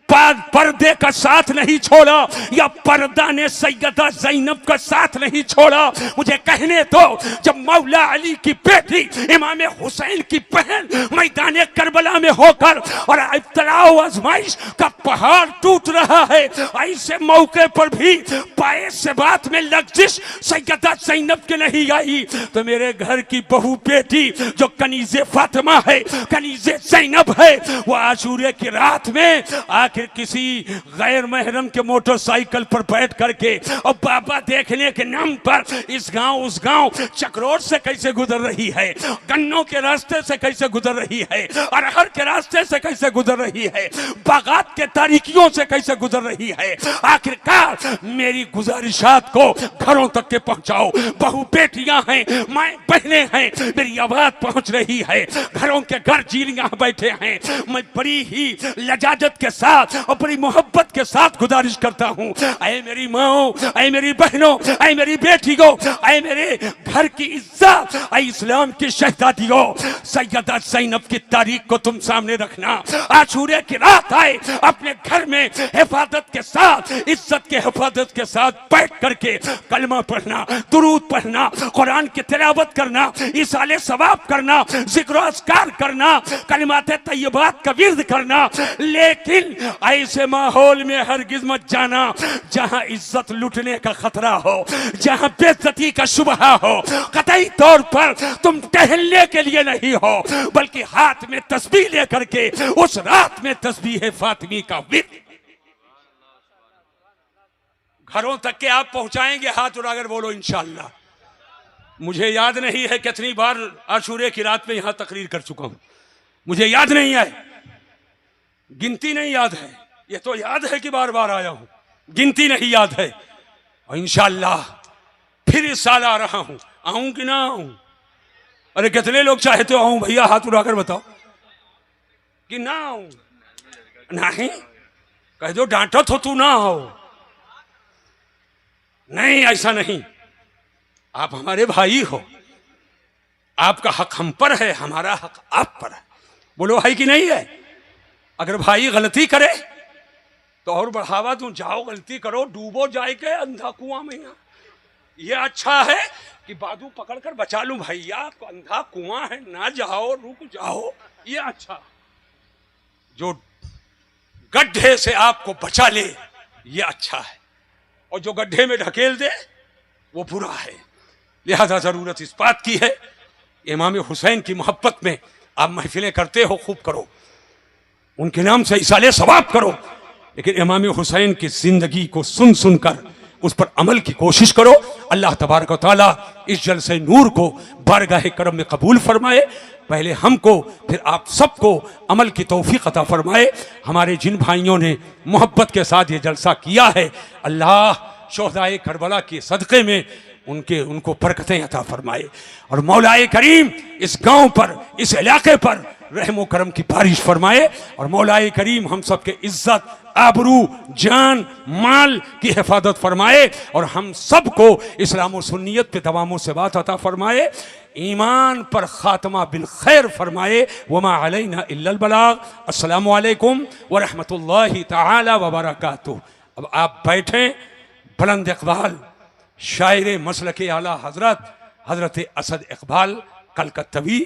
पर्दे का साथ नहीं छोड़ा, या पर्दा ने सैयदा ज़ैनब का साथ नहीं छोड़ा। मुझे कहने दो, जब मौला अली की बेटी इमाम हुसैन की बहन मैदान करबला में होकर और इब्तिला व आजमाइश का पहाड़ टूट रहा है, ऐसे मौके पर भी पाए से बात में लग्जिश सैयदा ज़ैनब के नहीं आई, तो मेरे घर की बहू बेटी जो कनीज़े फातिमा है, कनीज़े ज़ैनब है, वो आशूरे की रात में आखिर किसी गैर महरम के मोटरसाइकिल पर बैठ करके और बाबा देखने के नाम पर इस गांव उस गांव चक्रोट से कैसे गुजर रही है, गन्नों के रास्ते से कैसे गुजर रही है, अरहर के रास्ते से कैसे गुजर रही है, बागात के तारीकियों से कैसे गुजर रही है। आखिरकार मेरी गुजारिशात को घरों तक के पहुंचाओ। बहू बेटियां हैं, माए बहने हैं, मेरी आवाज पहुंच रही है। घरों के घर जील यहां बैठे हैं। मैं बड़ी ही लजाजत के साथ और बड़ी मोहब्बत के साथ गुजारिश करता हूं, ऐ मेरी माओ, ऐ मेरी बहनों, ऐ मेरी बेटियों, ऐ मेरे घर की इज्जत, ऐ इस्लाम की शहजादियों, सैयदा ज़ैनब की तारीख को तुम सामने रखना। आशूरे की रात आए, अपने घर में हिफाजत के साथ, इज्जत के हिफाजत के साथ बैठ करके कलमा पढ़ना, दुरूद पढ़ना, कुरान की तिलावत करना, इसाले सवाब करना, जिक्र अस्कार करना, कलिमात तय्यबात का विर्द करना। लेकिन ऐसे माहौल में हरगिज मत जाना जहां इज्जत लुटने का खतरा हो, जहां बेइज्जती का शुबहा हो। कतई तौर पर तुम टहलने के लिए नहीं हो, बल्कि हाथ में तस्बीह लेकर के उस रात में तस्बीह फातिमी का विर्द। घरों तक के आप पहुंचाएंगे, हाथ उठाकर बोलो इंशाअल्लाह। मुझे याद नहीं है कितनी बार आशूरे की रात में यहां तकरीर कर चुका हूं, मुझे याद नहीं है, गिनती नहीं याद है। ये तो याद है कि बार बार आया हूं, गिनती नहीं याद है। और इंशाअल्लाह फिर इस साल आ रहा हूं, आऊं कि ना आऊं? अरे कितने लोग चाहते हो आऊं भैया, हाथ उठाकर बताओ कि ना आऊं। नहीं कह दो डांटो तो तू ना आओ। नहीं ऐसा नहीं, आप हमारे भाई हो, आपका हक हम पर है, हमारा हक आप पर है। बोलो है कि नहीं है? अगर भाई गलती करे तो और बढ़ावा दूं, जाओ गलती करो, डूबो जाए के अंधा कुआं में। ये अच्छा है कि बाजू पकड़कर बचा लूं भैया, अंधा कुआं है, ना जाओ, रुक जाओ, ये अच्छा। जो गड्ढे से आपको बचा ले ये अच्छा है, और जो गड्ढे में ढकेल दे वो बुरा है। लिहाजा जरूरत इस बात की है, इमाम हुसैन की मोहब्बत में आप महफिलें करते हो, खूब करो, उनके नाम से इसाले सवाब करो, लेकिन इमाम हुसैन की जिंदगी को सुन सुनकर उस पर अमल की कोशिश करो। अल्लाह तबारक व तआला इस जलसे नूर को बारगाह करम में कबूल फरमाए, पहले हमको फिर आप सबको अमल की तौफीक अता फरमाए। हमारे जिन भाइयों ने मोहब्बत के साथ ये जलसा किया है, अल्लाह शोहदाए करबला के सदक़े में उनको बरकतें अता फरमाए, और मौलाए करीम इस गांव पर, इस इलाके पर रहमो करम की बारिश फरमाए, और मौलाए करीम हम सब के इज्जत, आबरू, जान, माल की हिफाजत फरमाए, और हम सब को इस्लाम और सुन्नियत पे तवामो से बात अता फरमाए, ईमान पर खात्मा बिल खैर फरमाए। वमा अलैना इल्लल बलाग। अस्सलामु अलैकुम व रहमतुल्लाहि तआला व बरकातुहू। अब आप बैठें। बुलंद इकबाल शायर मसलके आला हजरत असद इकबाल कलकत्तवी